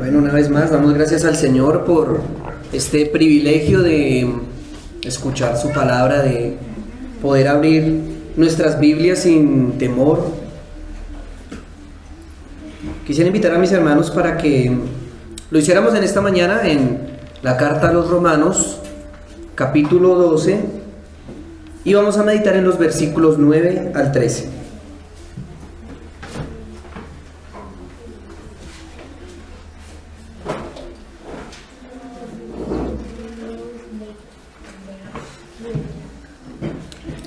Bueno, una vez más damos gracias al Señor por este privilegio de escuchar su palabra, de poder abrir nuestras Biblias sin temor. Quisiera invitar a mis hermanos para que lo hiciéramos en esta mañana en la carta a los Romanos, capítulo 12, y vamos a meditar en los versículos 9 al 13.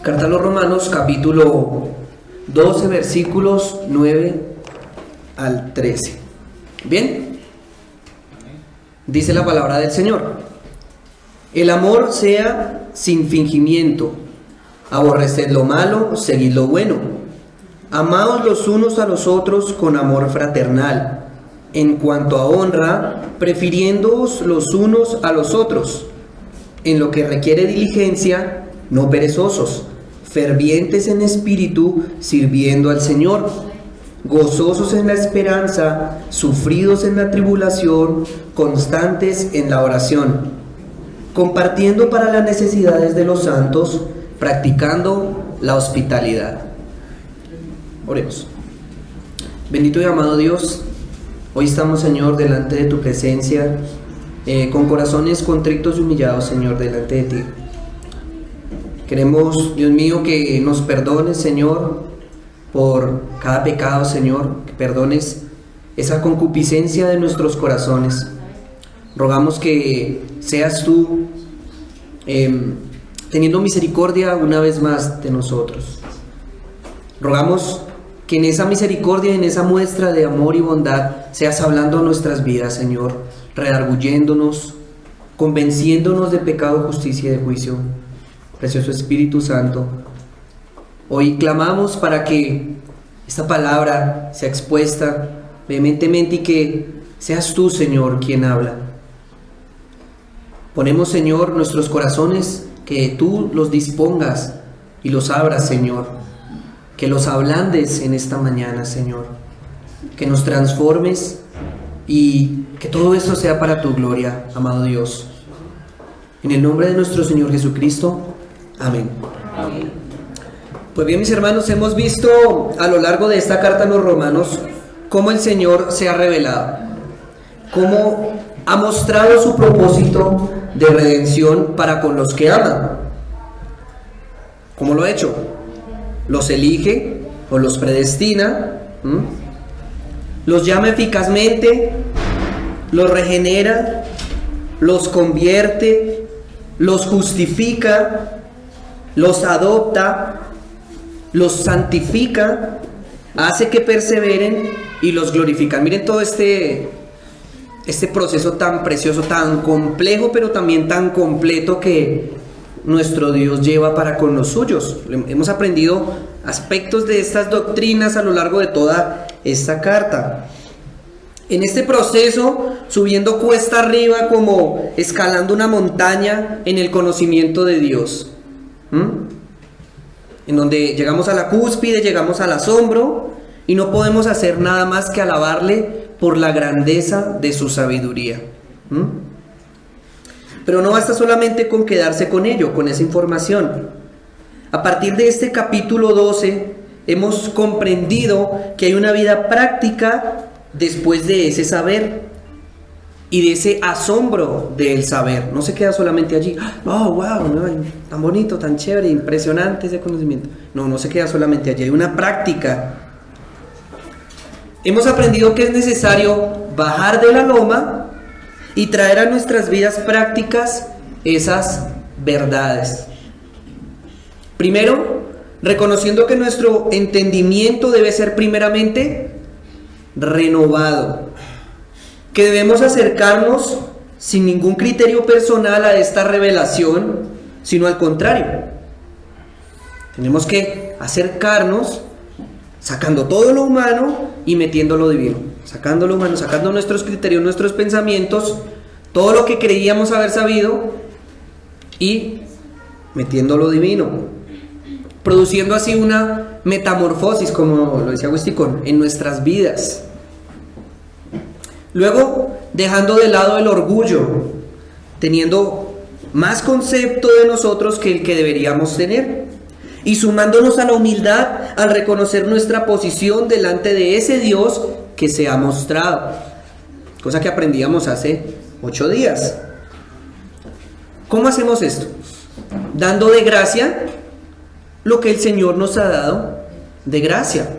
Carta a los Romanos, capítulo 12, versículos 9 al 13. Bien, dice la palabra del Señor: el amor sea sin fingimiento, aborreced lo malo, seguid lo bueno, amaos los unos a los otros con amor fraternal, en cuanto a honra, prefiriéndoos los unos a los otros, en lo que requiere diligencia, no perezosos, fervientes en espíritu, sirviendo al Señor, gozosos en la esperanza, sufridos en la tribulación, constantes en la oración, compartiendo para las necesidades de los santos, practicando la hospitalidad. Oremos. Bendito y amado Dios, hoy estamos, Señor, delante de tu presencia, con corazones contritos y humillados, Señor, delante de ti. Queremos, Dios mío, que nos perdones, Señor, por cada pecado, Señor, que perdones esa concupiscencia de nuestros corazones. Rogamos que seas tú teniendo misericordia una vez más de nosotros. Rogamos que en esa misericordia, en esa muestra de amor y bondad, seas hablando a nuestras vidas, Señor, redarguyéndonos, convenciéndonos de pecado, justicia y de juicio. Precioso Espíritu Santo, hoy clamamos para que esta palabra sea expuesta vehementemente y que seas tú, Señor, quien habla. Ponemos, Señor, nuestros corazones, que tú los dispongas y los abras, Señor, que los ablandes en esta mañana, Señor, que nos transformes y que todo esto sea para tu gloria, amado Dios. En el nombre de nuestro Señor Jesucristo. Amén. Amén. Pues bien, mis hermanos, hemos visto a lo largo de esta carta a los Romanos cómo el Señor se ha revelado, cómo ha mostrado su propósito de redención para con los que aman. ¿Cómo lo ha hecho? Los elige o los predestina, los llama eficazmente, los regenera, los convierte, los justifica, los adopta, los santifica, hace que perseveren y los glorifica. Miren todo este proceso tan precioso, tan complejo, pero también tan completo que nuestro Dios lleva para con los suyos. Hemos aprendido aspectos de estas doctrinas a lo largo de toda esta carta. En este proceso, subiendo cuesta arriba, como escalando una montaña en el conocimiento de Dios, en donde llegamos a la cúspide, llegamos al asombro y no podemos hacer nada más que alabarle por la grandeza de su sabiduría. Pero no basta solamente con quedarse con ello, con esa información. A partir de este capítulo 12 hemos comprendido que hay una vida práctica después de ese saber y de ese asombro del saber. No se queda solamente allí. Oh, wow, no, tan bonito, tan chévere, impresionante ese conocimiento. No se queda solamente allí. Hay una práctica. Hemos aprendido que es necesario bajar de la loma y traer a nuestras vidas prácticas esas verdades. Primero, reconociendo que nuestro entendimiento debe ser primeramente renovado, que debemos acercarnos sin ningún criterio personal a esta revelación, sino al contrario. Tenemos que acercarnos sacando todo lo humano y metiendo lo divino. Sacando lo humano, sacando nuestros criterios, nuestros pensamientos, todo lo que creíamos haber sabido y metiendo lo divino. Produciendo así una metamorfosis, como lo decía Agustín, en nuestras vidas. Luego dejando de lado el orgullo, teniendo más concepto de nosotros que el que deberíamos tener, y sumándonos a la humildad al reconocer nuestra posición delante de ese Dios que se ha mostrado, cosa que aprendíamos hace 8 días. ¿Cómo hacemos esto? Dando de gracia lo que el Señor nos ha dado de gracia,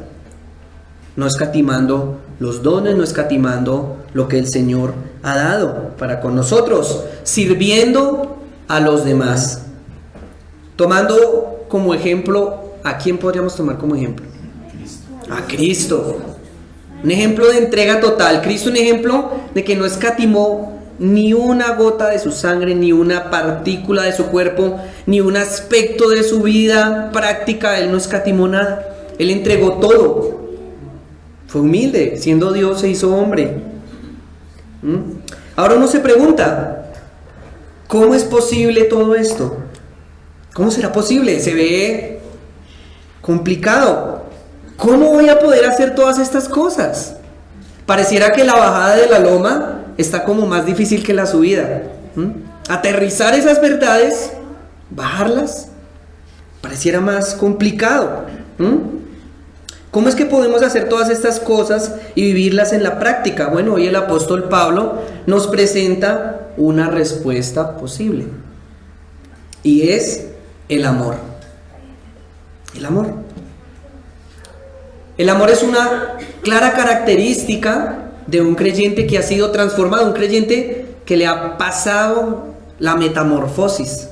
no escatimando los dones, no escatimando lo que el Señor ha dado para con nosotros, sirviendo a los demás. Tomando como ejemplo, ¿a quién podríamos tomar como ejemplo? A Cristo. Un ejemplo de entrega total. Cristo, un ejemplo de que no escatimó ni una gota de su sangre, ni una partícula de su cuerpo, ni un aspecto de su vida práctica. Él no escatimó nada. Él entregó todo. Fue humilde, siendo Dios se hizo hombre. Ahora uno se pregunta, ¿cómo es posible todo esto? ¿Cómo será posible? Se ve complicado. ¿Cómo voy a poder hacer todas estas cosas? Pareciera que la bajada de la loma está como más difícil que la subida. Aterrizar esas verdades, bajarlas, pareciera más complicado. ¿Cómo es que podemos hacer todas estas cosas y vivirlas en la práctica? Bueno, hoy el apóstol Pablo nos presenta una respuesta posible. Y es el amor. El amor. El amor es una clara característica de un creyente que ha sido transformado, un creyente que le ha pasado la metamorfosis.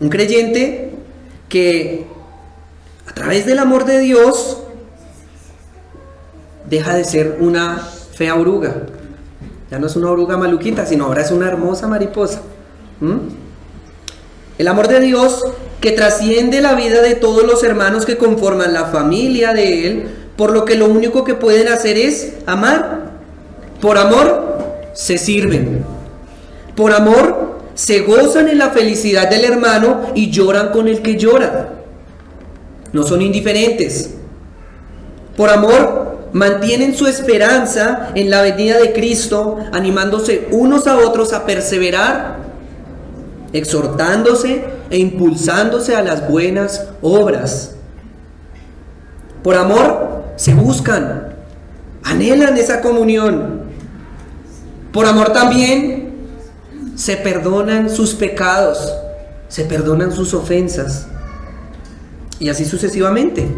Un creyente que a través del amor de Dios deja de ser una fea oruga. Ya no es una oruga maluquita, sino ahora es una hermosa mariposa. El amor de Dios que trasciende la vida de todos los hermanos que conforman la familia de Él, por lo que lo único que pueden hacer es amar. Por amor se sirven. Por amor se gozan en la felicidad del hermano y lloran con el que llora. No son indiferentes. Por amor mantienen su esperanza en la venida de Cristo, animándose unos a otros a perseverar, exhortándose e impulsándose a las buenas obras. Por amor se buscan, anhelan esa comunión. Por amor también se perdonan sus pecados, se perdonan sus ofensas. Y así sucesivamente.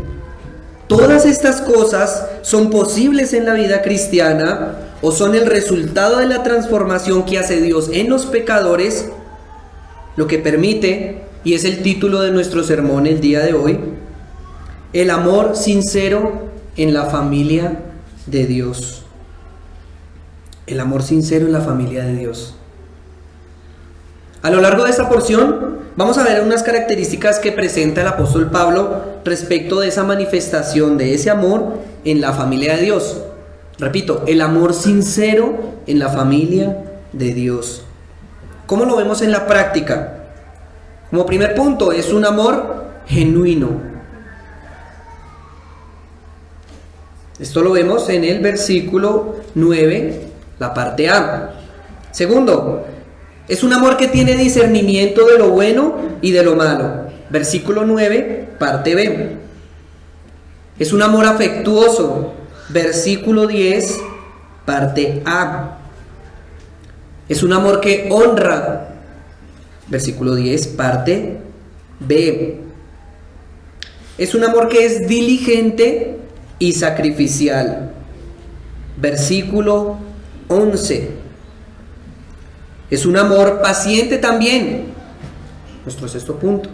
Todas estas cosas son posibles en la vida cristiana o son el resultado de la transformación que hace Dios en los pecadores, lo que permite, y es el título de nuestro sermón el día de hoy, el amor sincero en la familia de Dios. El amor sincero en la familia de Dios. A lo largo de esta porción vamos a ver unas características que presenta el apóstol Pablo respecto de esa manifestación de ese amor en la familia de Dios. Repito, el amor sincero en la familia de Dios. ¿Cómo lo vemos en la práctica? Como primer punto, es un amor genuino. Esto lo vemos en el versículo 9, la parte A. Segundo, es un amor que tiene discernimiento de lo bueno y de lo malo. Versículo 9, parte B. Es un amor afectuoso. Versículo 10, parte A. Es un amor que honra. Versículo 10, parte B. Es un amor que es diligente y sacrificial. Versículo 11. Es un amor paciente también. Nuestro sexto punto.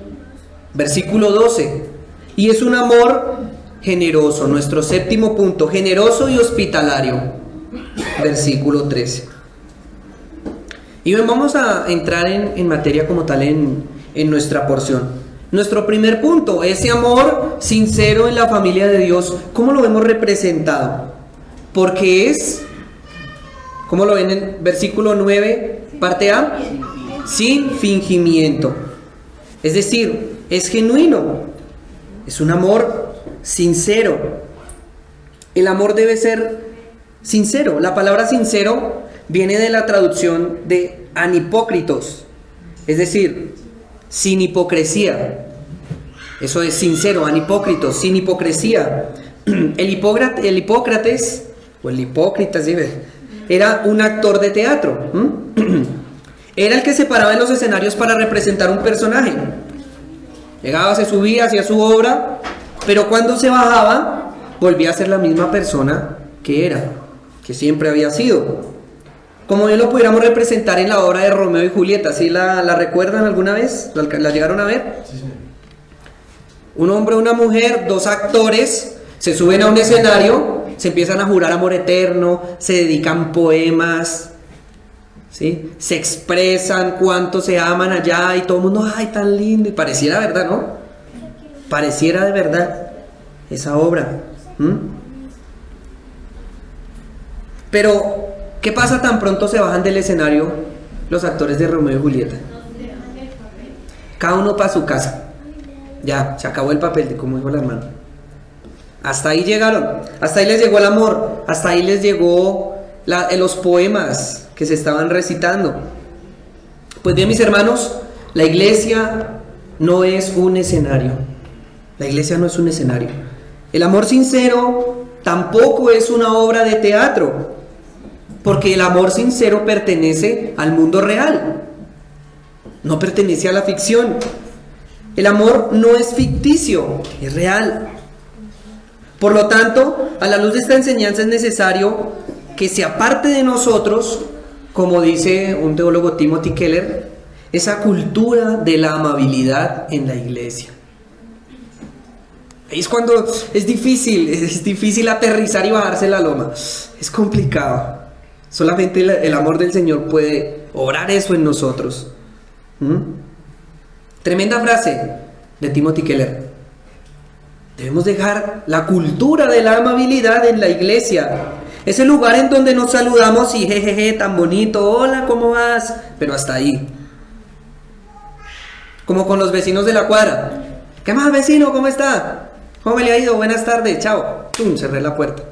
Versículo 12. Y es un amor generoso. Nuestro séptimo punto. Generoso y hospitalario. Versículo 13. Y vamos a entrar en materia como tal en nuestra porción. Nuestro primer punto, ese amor sincero en la familia de Dios. ¿Cómo lo vemos representado? Porque es, ¿cómo lo ven en versículo 9, parte A? Sin fingimiento. Es decir, es genuino. Es un amor sincero. El amor debe ser Sincero. La palabra sincero viene de la traducción de anhipócritos, es decir, sin hipocresía. Eso es sincero, anhipócritos, sin hipocresía. El Hipócrates, o el Hipócritas, ¿sí? Era un actor de teatro. Era el que se paraba en los escenarios para representar un personaje. Llegaba, se subía, hacía su obra, pero cuando se bajaba, volvía a ser la misma persona que era, que siempre había sido. Como bien lo pudiéramos representar en la obra de Romeo y Julieta. ¿Sí la recuerdan alguna vez? ¿La llegaron a ver? Sí, sí. Un hombre, una mujer, dos actores, se suben a un escenario, se empiezan a jurar amor eterno, se dedican poemas, ¿sí? Se expresan cuánto se aman allá y todo el mundo, ¡ay, tan lindo! Y pareciera verdad, ¿no? Pareciera de verdad esa obra. Pero, ¿qué pasa tan pronto se bajan del escenario los actores de Romeo y Julieta? Cada uno para su casa. Ya, se acabó el papel, como dijo la hermana. Hasta ahí llegaron, hasta ahí les llegó el amor, hasta ahí les llegó los poemas que se estaban recitando. Pues bien, mis hermanos, la iglesia no es un escenario. La iglesia no es un escenario. El amor sincero tampoco es una obra de teatro, porque el amor sincero pertenece al mundo real, no pertenece a la ficción. El amor no es ficticio, es real. Por lo tanto, a la luz de esta enseñanza es necesario que se aparte de nosotros, como dice un teólogo, Timothy Keller, esa cultura de la amabilidad en la iglesia. Ahí es cuando es difícil aterrizar y bajarse la loma. Es complicado. Solamente el amor del Señor puede obrar eso en nosotros. Tremenda frase de Timothy Keller. Debemos dejar la cultura de la amabilidad en la iglesia. Es el lugar en donde nos saludamos y jejeje, tan bonito, hola, ¿cómo vas? Pero hasta ahí. Como con los vecinos de la cuadra. ¿Qué más, vecino? ¿Cómo está? ¿Cómo le ha ido? Buenas tardes, chao. ¡Tum! Cerré la puerta.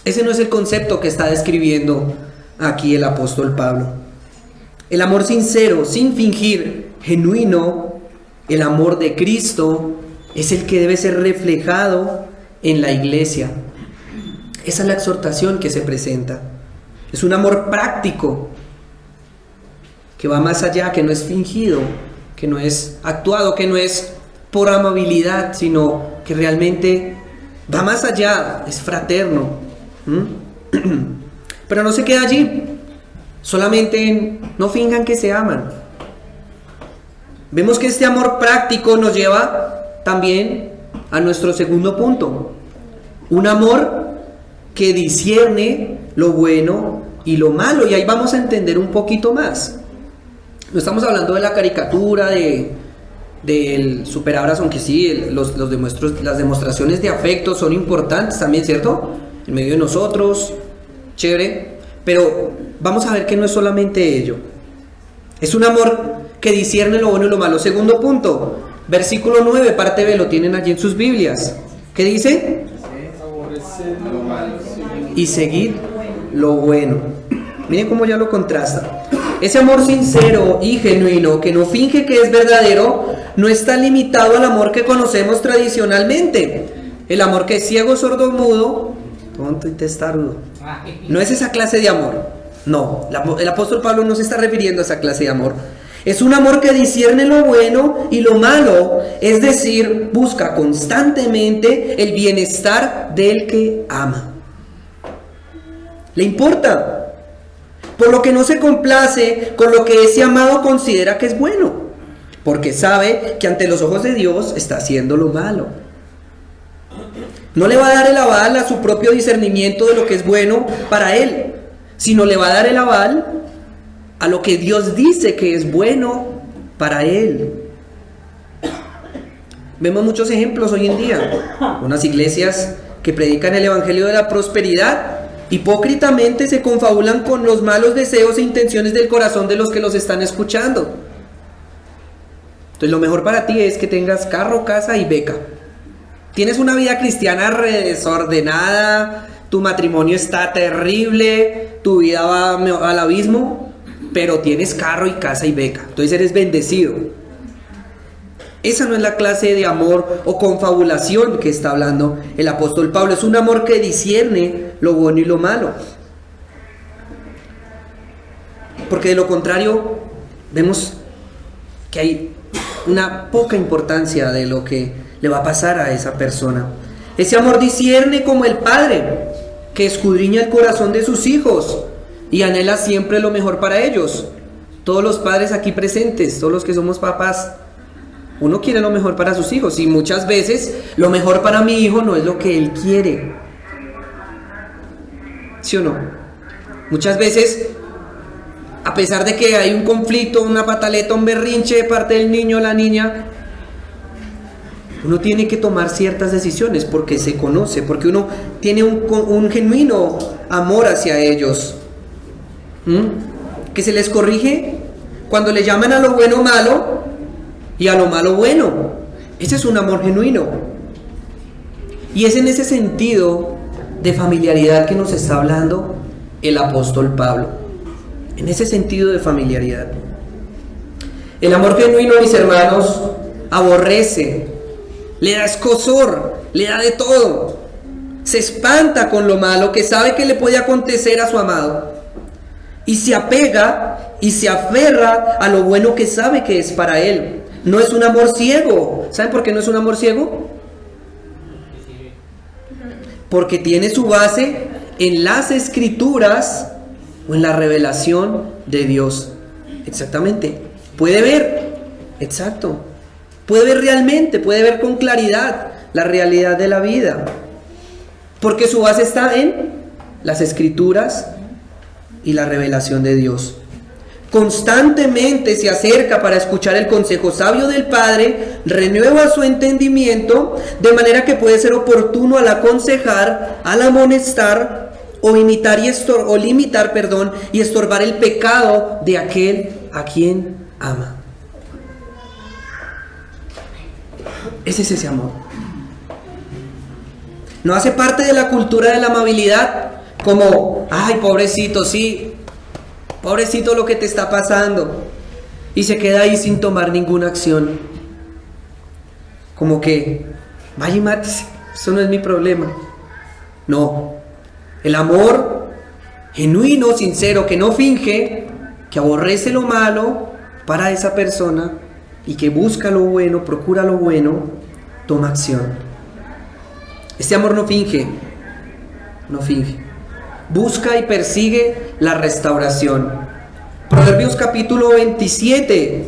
Ese no es el concepto que está describiendo aquí el apóstol Pablo. El amor sincero, sin fingir, genuino, el amor de Cristo es el que debe ser reflejado en la iglesia. Esa es la exhortación que se presenta. Es un amor práctico que va más allá, que no es fingido, que no es actuado, que no es por amabilidad, sino que realmente va más allá, es fraterno. Pero no se queda allí. Solamente no finjan que se aman. Vemos que este amor práctico nos lleva también a nuestro segundo punto. Un amor que discierne lo bueno y lo malo. Y ahí vamos a entender un poquito más. No estamos hablando de la caricatura, del superabrazo, aunque sí, las demostraciones de afecto son importantes también, ¿cierto? En medio de nosotros, chévere. Pero vamos a ver que no es solamente ello. Es un amor que discierne lo bueno y lo malo. Segundo punto, versículo 9, parte B, lo tienen allí en sus Biblias. ¿Qué dice? Y seguid lo bueno. Miren cómo ya lo contrasta. Ese amor sincero y genuino, que no finge que es verdadero, no está limitado al amor que conocemos tradicionalmente. El amor que es ciego, sordo, mudo, tonto y testarudo. No es esa clase de amor. No, el apóstol Pablo no se está refiriendo a esa clase de amor. Es un amor que discierne lo bueno y lo malo, es decir, busca constantemente el bienestar del que ama. Le importa, por lo que no se complace con lo que ese amado considera que es bueno, porque sabe que ante los ojos de Dios está haciendo lo malo. No le va a dar el aval a su propio discernimiento de lo que es bueno para él, sino le va a dar el aval a lo que Dios dice que es bueno para él. Vemos muchos ejemplos hoy en día. Unas iglesias que predican el evangelio de la prosperidad, hipócritamente se confabulan con los malos deseos e intenciones del corazón de los que los están escuchando. Entonces lo mejor para ti es que tengas carro, casa y beca. tienes una vida cristiana desordenada, tu matrimonio está terrible, tu vida va al abismo, pero tienes carro y casa y beca, entonces eres bendecido. Esa no es la clase de amor o confabulación que está hablando el apóstol Pablo. Es un amor que discierne lo bueno y lo malo. Porque de lo contrario, vemos que hay una poca importancia de lo que le va a pasar a esa persona. Ese amor discierne como el padre, que escudriña el corazón de sus hijos y anhela siempre lo mejor para ellos. Todos los padres aquí presentes, todos los que somos papás, uno quiere lo mejor para sus hijos, y muchas veces lo mejor para mi hijo no es lo que él quiere. ¿Sí o no? Muchas veces, a pesar de que hay un conflicto, una pataleta, un berrinche de parte del niño o la niña, uno tiene que tomar ciertas decisiones porque se conoce, porque uno tiene un genuino amor hacia ellos. Que se les corrige cuando le llaman a lo bueno malo y a lo malo bueno. Ese es un amor genuino. Y es en ese sentido de familiaridad que nos está hablando el apóstol Pablo. En ese sentido de familiaridad. El amor genuino, mis hermanos, aborrece, le da escozor, le da de todo. Se espanta con lo malo que sabe que le puede acontecer a su amado. Y se apega y se aferra a lo bueno que sabe que es para él. No es un amor ciego. ¿Saben por qué no es un amor ciego? Porque tiene su base en las escrituras o en la revelación de Dios. Exactamente. Puede ver. Exacto. Puede ver realmente, puede ver con claridad la realidad de la vida. Porque su base está en las escrituras y la revelación de Dios. Constantemente se acerca para escuchar el consejo sabio del Padre, renueva su entendimiento, de manera que puede ser oportuno al aconsejar, al amonestar o limitar y estorbar el pecado de aquel a quien ama. Ese es ese amor. No hace parte de la cultura de la amabilidad como, ay, pobrecito, sí, pobrecito lo que te está pasando, y se queda ahí sin tomar ninguna acción. Como que, vaya y mátese, eso no es mi problema. No, el amor genuino, sincero, que no finge, que aborrece lo malo para esa persona y que busca lo bueno, procura lo bueno, toma acción. Este amor no finge, no finge. Busca y persigue la restauración. Proverbios capítulo 27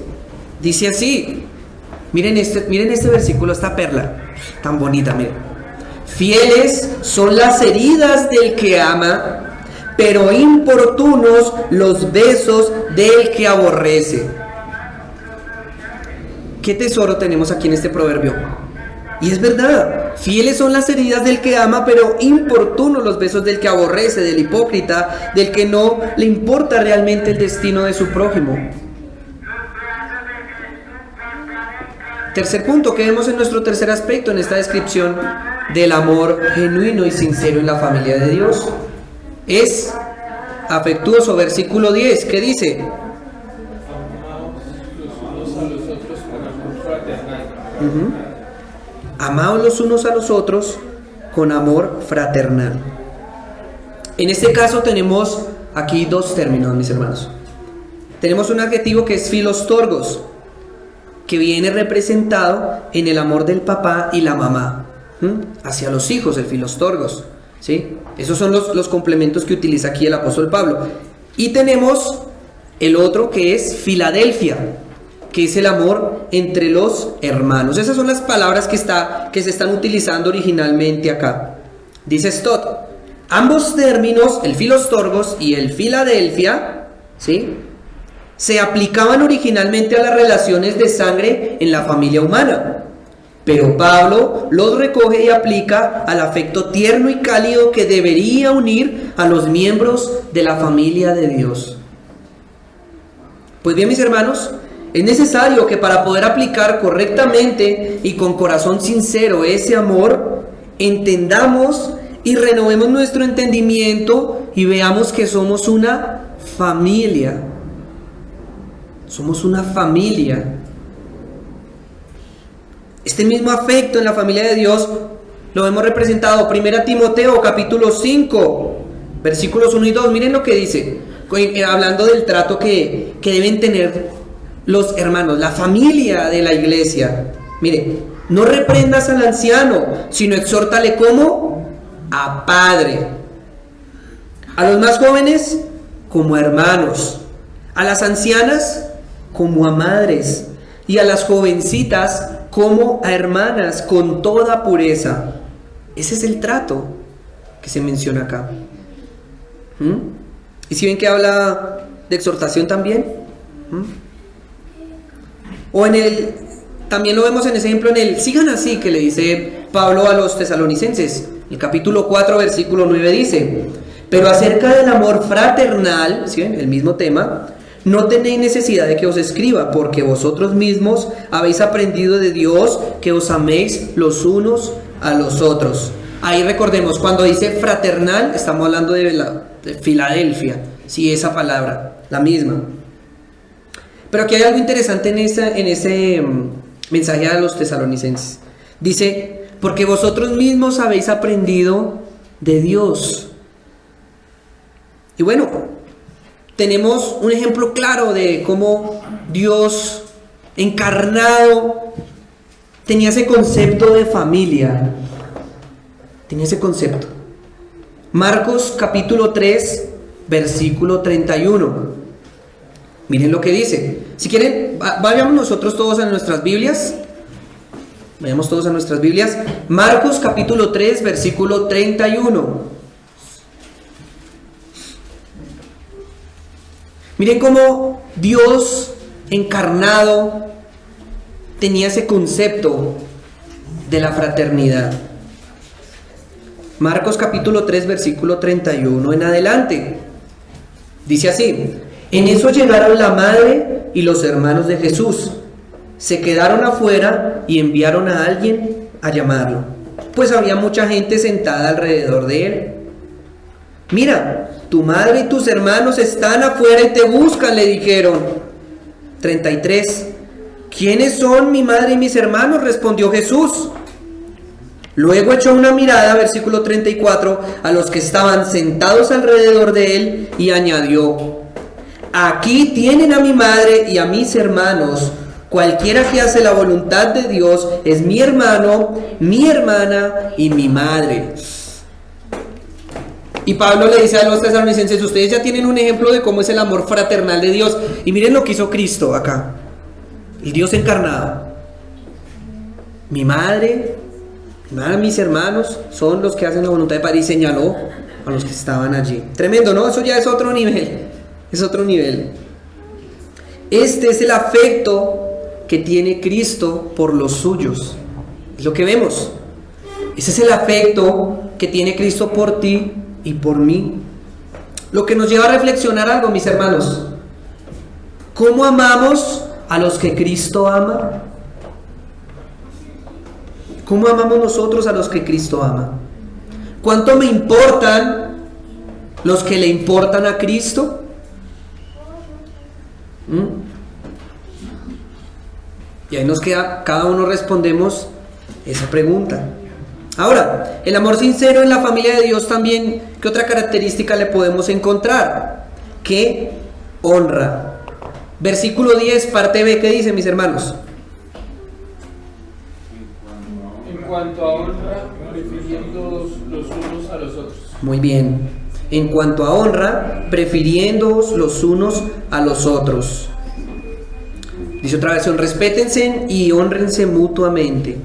dice así. Miren este versículo, esta perla tan bonita, miren. Fieles son las heridas del que ama, pero importunos los besos del que aborrece. ¿Qué tesoro tenemos aquí en este proverbio? Y es verdad, fieles son las heridas del que ama, pero importunos los besos del que aborrece, del hipócrita, del que no le importa realmente el destino de su prójimo. Tercer punto que vemos en nuestro tercer aspecto en esta descripción del amor genuino y sincero en la familia de Dios es afectuoso. Versículo 10, ¿qué dice? Amaos los unos a los otros con amor fraternal. En este caso tenemos aquí dos términos, mis hermanos. Tenemos un adjetivo que es filostorgos, que viene representado en el amor del papá y la mamá hacia los hijos, el filostorgos, ¿sí? Esos son los complementos que utiliza aquí el apóstol Pablo. Y tenemos el otro que es Filadelfia, que es el amor entre los hermanos. Esas son las palabras que se están utilizando originalmente acá. Dice Stott, ambos términos, el filostorgos y el Filadelfia, ¿sí?, se aplicaban originalmente a las relaciones de sangre en la familia humana, pero Pablo los recoge y aplica al afecto tierno y cálido que debería unir a los miembros de la familia de Dios. Pues bien, mis hermanos, Es necesario que para poder aplicar correctamente y con corazón sincero ese amor, entendamos y renovemos nuestro entendimiento y veamos que somos una familia. Somos una familia. Este mismo afecto en la familia de Dios lo hemos representado. 1 Timoteo capítulo 5, versículos 1 y 2. Miren lo que dice, hablando del trato que deben tener los hermanos, la familia de la iglesia. Mire, no reprendas al anciano, sino exhórtale como a padre. A los más jóvenes como a hermanos. A las ancianas como a madres. Y a las jovencitas como a hermanas, con toda pureza. Ese es el trato que se menciona acá. ¿Y si ven que habla de exhortación también? O también lo vemos en ese ejemplo en el sigan así, que le dice Pablo a los tesalonicenses. El capítulo 4, versículo 9 dice: pero acerca del amor fraternal, ¿sí ven? El mismo tema, no tenéis necesidad de que os escriba, porque vosotros mismos habéis aprendido de Dios que os améis los unos a los otros. Ahí recordemos, cuando dice fraternal, estamos hablando de Filadelfia, sí, esa palabra, la misma. Pero aquí hay algo interesante en ese mensaje a los tesalonicenses. Dice, porque vosotros mismos habéis aprendido de Dios. Y bueno, tenemos un ejemplo claro de cómo Dios encarnado tenía ese concepto de familia. Tenía ese concepto. Marcos capítulo 3, versículo 31. Miren lo que dice. Si quieren, vayamos nosotros todos a nuestras Biblias. Vayamos todos a nuestras Biblias. Marcos capítulo 3, versículo 31. Miren cómo Dios encarnado tenía ese concepto de la fraternidad. Marcos capítulo 3, versículo 31 en adelante. Dice así: en eso llegaron la madre y los hermanos de Jesús. Se quedaron afuera y enviaron a alguien a llamarlo, pues había mucha gente sentada alrededor de él. Mira, tu madre y tus hermanos están afuera y te buscan, le dijeron. 33. ¿Quiénes son mi madre y mis hermanos?, respondió Jesús. Luego echó una mirada, versículo 34, a los que estaban sentados alrededor de él y añadió: aquí tienen a mi madre y a mis hermanos. Cualquiera que hace la voluntad de Dios es mi hermano, mi hermana y mi madre. Y Pablo le dice a los tesalonicenses: ustedes ya tienen un ejemplo de cómo es el amor fraternal de Dios. Y miren lo que hizo Cristo acá, el Dios encarnado. Mi madre, mis hermanos son los que hacen la voluntad de Padre, y señaló a los que estaban allí. Tremendo, ¿no? Eso ya es otro nivel. Es otro nivel. Este es el afecto que tiene Cristo por los suyos. Es lo que vemos. Ese es el afecto que tiene Cristo por ti y por mí. Lo que nos lleva a reflexionar algo, mis hermanos. ¿Cómo amamos a los que Cristo ama? ¿Cómo amamos nosotros a los que Cristo ama? ¿Cuánto me importan los que le importan a Cristo? Y ahí nos queda, cada uno respondemos esa pregunta. Ahora, el amor sincero en la familia de Dios también, ¿qué otra característica le podemos encontrar? Que honra. Versículo 10, parte B, ¿qué dice, mis hermanos? En cuanto a honra, prefiriéndoos los unos a los otros. Muy bien. En cuanto a honra, prefiriéndoos los unos a los otros. Dice otra versión: respétense y honrense mutuamente.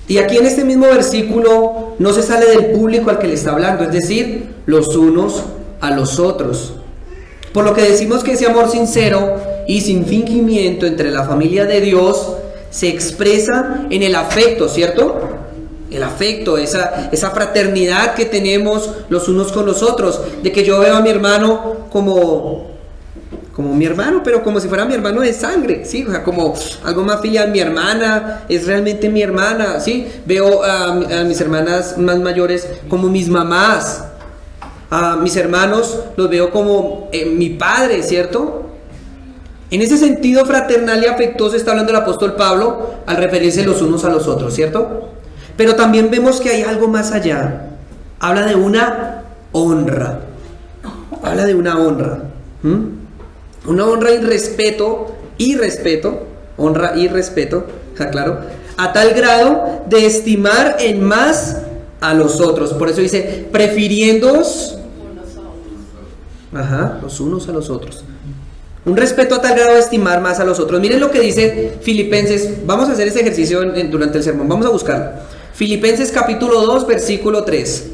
Y aquí en este mismo versículo no se sale del público al que le está hablando, es decir, los unos a los otros. Por lo que decimos que ese amor sincero y sin fingimiento entre la familia de Dios se expresa en el afecto, ¿cierto? El afecto, esa fraternidad que tenemos los unos con los otros, de que yo veo a mi hermano como como mi hermano, pero como si fuera mi hermano de sangre, ¿sí? O sea, como algo más filial. Mi hermana es realmente mi hermana, ¿sí? Veo a mis hermanas más mayores como mis mamás. A mis hermanos los veo como mi padre, ¿cierto? En ese sentido fraternal y afectuoso está hablando el apóstol Pablo al referirse los unos a los otros, ¿cierto? Pero también vemos que hay algo más allá. Habla de una honra. Habla de una honra. Una honra y respeto. Honra y respeto, claro. A tal grado de estimar en más a los otros. Por eso dice, prefiriéndoos los unos a los otros. Un respeto a tal grado de estimar más a los otros. Miren lo que dice Filipenses. Vamos a hacer ese ejercicio durante el sermón. Vamos a buscarlo. Filipenses capítulo 2, versículo 3.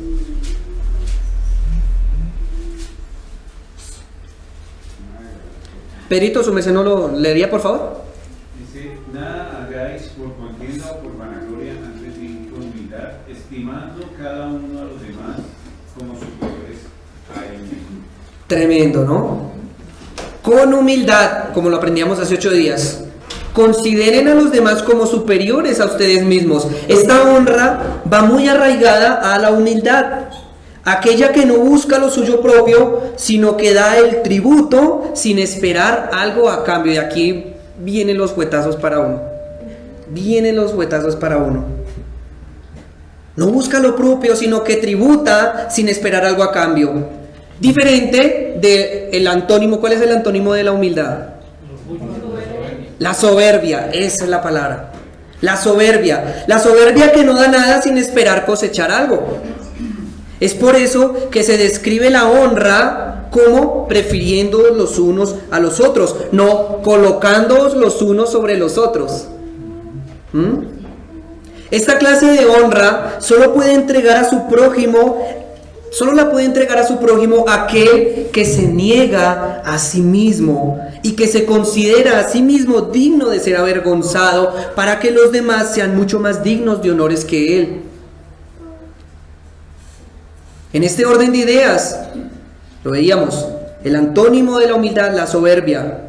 Perito, su merced, ¿no lo leería, por favor? Dice, nada hagáis por contienda o por vanagloria, antes bien con humildad, estimando cada uno a los demás como superiores a él mismo. Tremendo, ¿no? Con humildad, como lo aprendíamos hace 8 días. Consideren a los demás como superiores a ustedes mismos. Esta honra va muy arraigada a la humildad. Aquella que no busca lo suyo propio, sino que da el tributo sin esperar algo a cambio. Y aquí vienen los juetazos para uno. Vienen los juetazos para uno. No busca lo propio, sino que tributa sin esperar algo a cambio. Diferente del antónimo. ¿Cuál es el antónimo de la humildad? La soberbia. Esa es la palabra. La soberbia. La soberbia que no da nada sin esperar cosechar algo. Es por eso que se describe la honra como prefiriendo los unos a los otros, no colocándoos los unos sobre los otros. Esta clase de honra solo la puede entregar a su prójimo aquel que se niega a sí mismo y que se considera a sí mismo digno de ser avergonzado para que los demás sean mucho más dignos de honores que él. En este orden de ideas, lo veíamos, el antónimo de la humildad, la soberbia.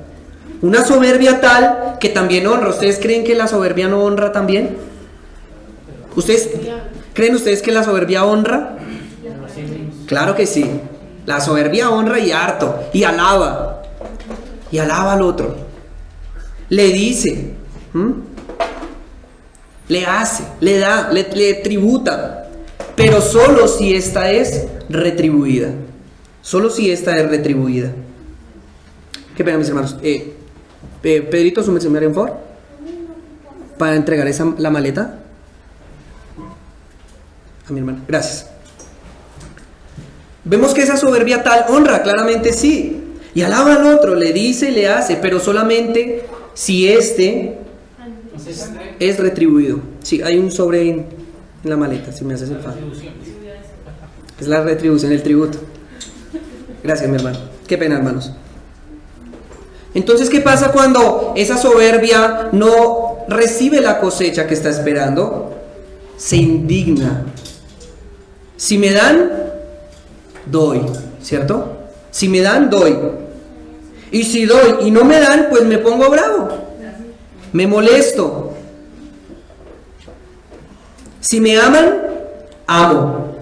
Una soberbia tal que también honra. ¿Ustedes creen que la soberbia no honra también? ¿Creen ustedes que la soberbia honra? Claro que sí. La soberbia honra y harto, y alaba. Y alaba al otro. Le dice, le hace, le da, le tributa. Pero solo si esta es retribuida. Solo si esta es retribuida. Qué pena, mis hermanos. Pedrito, ¿me haría un favor? Para entregar la maleta a mi hermano. Gracias. Vemos que esa soberbia tal honra, claramente sí. Y alaba al otro, le dice y le hace, pero solamente si este es retribuido. Sí, hay un sobre en la maleta, si me haces el favor. Es la retribución, el tributo. Gracias, mi hermano. Qué pena, hermanos. Entonces, ¿qué pasa cuando esa soberbia no recibe la cosecha que está esperando? Se indigna. Si me dan, doy, ¿cierto? Si me dan, doy. Y si doy y no me dan, pues me pongo bravo. Me molesto. Si me aman, amo.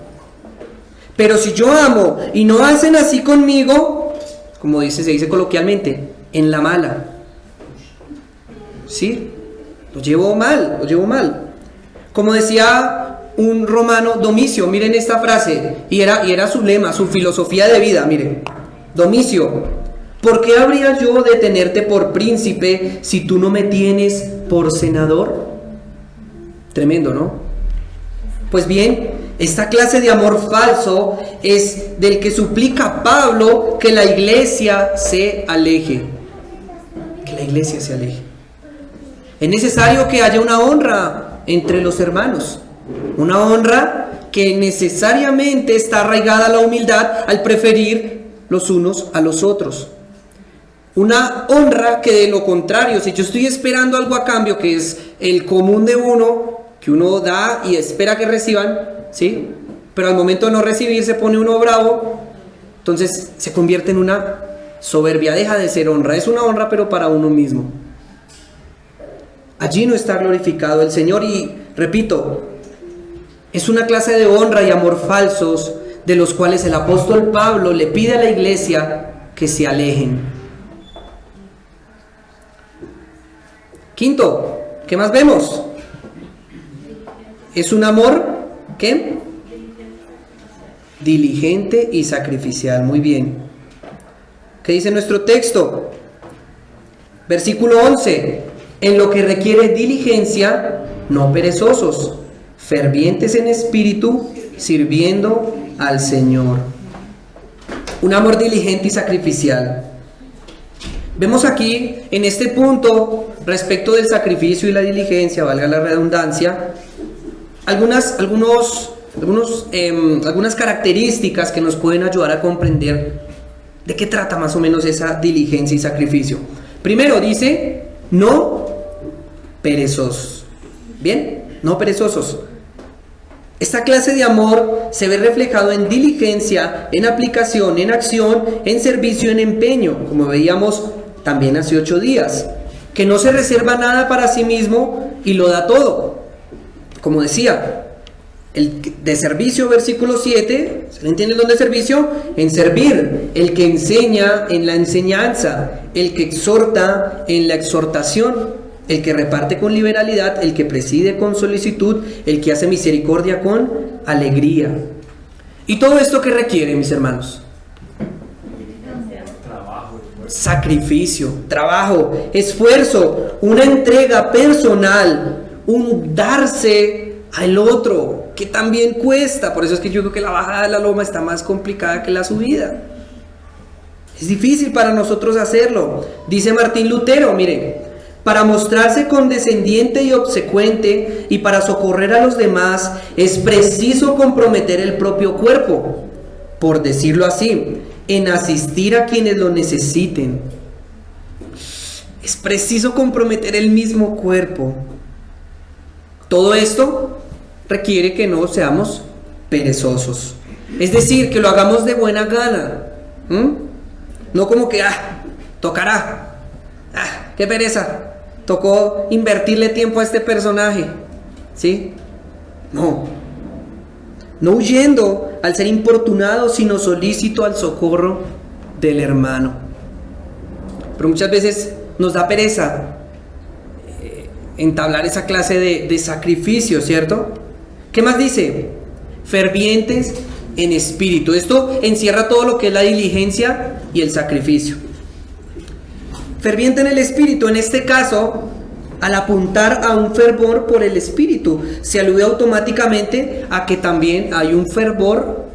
Pero si yo amo y no hacen así conmigo, como se dice coloquialmente, en la mala. ¿Sí? Lo llevo mal. Como decía un romano, Domicio, miren esta frase, y era su lema, su filosofía de vida, miren. Domicio, ¿por qué habría yo de tenerte por príncipe si tú no me tienes por senador? Tremendo, ¿no? Pues bien, esta clase de amor falso es del que suplica Pablo que la iglesia se aleje. Que la iglesia se aleje. Es necesario que haya una honra entre los hermanos. Una honra que necesariamente está arraigada a la humildad al preferir los unos a los otros. Una honra que de lo contrario, si yo estoy esperando algo a cambio, que es el común de uno, que uno da y espera que reciban, ¿sí? Pero al momento de no recibir se pone uno bravo, entonces se convierte en una Soberbia deja de ser honra. Es una honra, pero para uno mismo. Allí no está glorificado el Señor. Y repito, es una clase de honra y amor falsos de los cuales el apóstol Pablo le pide a la iglesia que se alejen. Quinto, ¿qué más vemos? Es un amor, ¿qué? Diligente y sacrificial. Muy bien. ¿Qué dice nuestro texto? Versículo 11. En lo que requiere diligencia, no perezosos, fervientes en espíritu, sirviendo al Señor. Un amor diligente y sacrificial. Vemos aquí, en este punto, respecto del sacrificio y la diligencia, valga la redundancia, algunas características que nos pueden ayudar a comprender de qué trata más o menos esa diligencia y sacrificio. Primero dice, no perezosos. ¿Bien? No perezosos. Esta clase de amor se ve reflejado en diligencia, en aplicación, en acción, en servicio, en empeño, como veíamos también hace 8 días, que no se reserva nada para sí mismo y lo da todo. Como decía, el de servicio, versículo 7, ¿se le entiende el don de servicio? En servir, el que enseña en la enseñanza, el que exhorta en la exhortación, el que reparte con liberalidad, el que preside con solicitud, el que hace misericordia con alegría. ¿Y todo esto qué requiere, mis hermanos? Sacrificio, trabajo, esfuerzo, una entrega personal, un darse al otro, que también cuesta. Por eso es que yo creo que la bajada de la loma está más complicada que la subida. Es difícil para nosotros hacerlo. Dice Martín Lutero, mire, para mostrarse condescendiente y obsecuente y para socorrer a los demás es preciso comprometer el propio cuerpo, por decirlo así, en asistir a quienes lo necesiten. Es preciso comprometer el mismo cuerpo. Todo esto requiere que no seamos perezosos. Es decir, que lo hagamos de buena gana. No como que, tocará. Qué pereza. Tocó invertirle tiempo a este personaje. ¿Sí? No huyendo al ser importunado, sino solícito al socorro del hermano. Pero muchas veces nos da pereza entablar esa clase de sacrificio, ¿cierto? ¿Qué más dice? Fervientes en espíritu. Esto encierra todo lo que es la diligencia y el sacrificio. Ferviente en el espíritu, en este caso, al apuntar a un fervor por el espíritu, se alude automáticamente a que también hay un fervor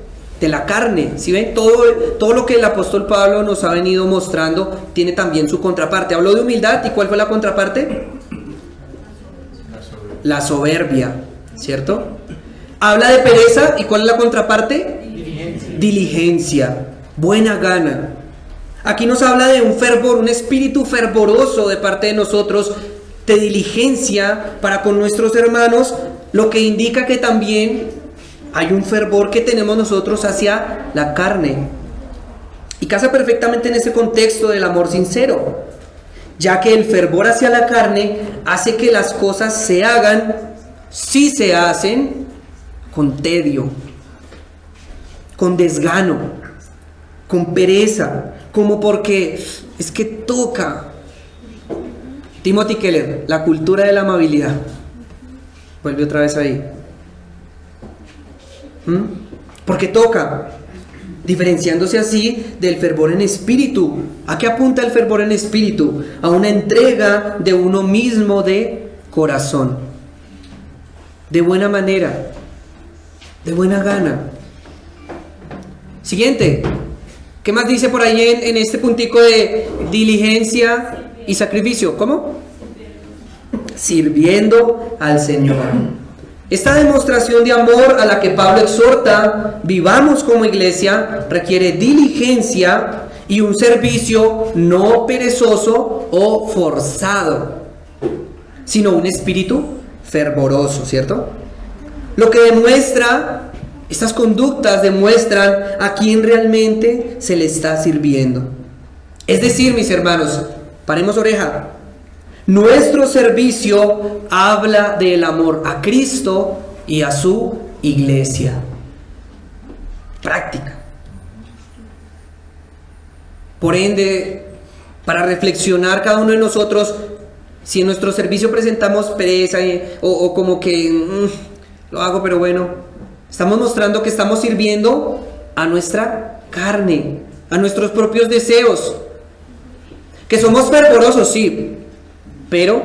de la carne. ¿Sí ven? Todo lo que el apóstol Pablo nos ha venido mostrando tiene también su contraparte. Habló de humildad, ¿y cuál fue la contraparte? La soberbia, ¿cierto? Habla de pereza, ¿y cuál es la contraparte? Diligencia, buena gana. Aquí nos habla de un fervor, un espíritu fervoroso de parte de nosotros, de diligencia para con nuestros hermanos, lo que indica que también hay un fervor que tenemos nosotros hacia la carne. Y casa perfectamente en ese contexto del amor sincero, ya que el fervor hacia la carne hace que las cosas se hagan, si se hacen, con tedio, con desgano, con pereza, como porque es que toca. Timothy Keller, la cultura de la amabilidad. Vuelve otra vez ahí. Porque toca, diferenciándose así del fervor en espíritu. ¿A qué apunta el fervor en espíritu? A una entrega de uno mismo de corazón, de buena manera, de buena gana. Siguiente. ¿Qué más dice por ahí en este puntico de diligencia y sacrificio? ¿Cómo? Sirviendo al Señor. Esta demostración de amor a la que Pablo exhorta, vivamos como iglesia, requiere diligencia y un servicio no perezoso o forzado, sino un espíritu fervoroso, ¿cierto? Lo que demuestra, estas conductas demuestran a quién realmente se le está sirviendo. Es decir, mis hermanos, paremos oreja. Nuestro servicio habla del amor a Cristo y a su iglesia. Práctica. Por ende, para reflexionar cada uno de nosotros, si en nuestro servicio presentamos pereza o como que lo hago, pero bueno, estamos mostrando que estamos sirviendo a nuestra carne, a nuestros propios deseos. Que somos fervorosos, sí, pero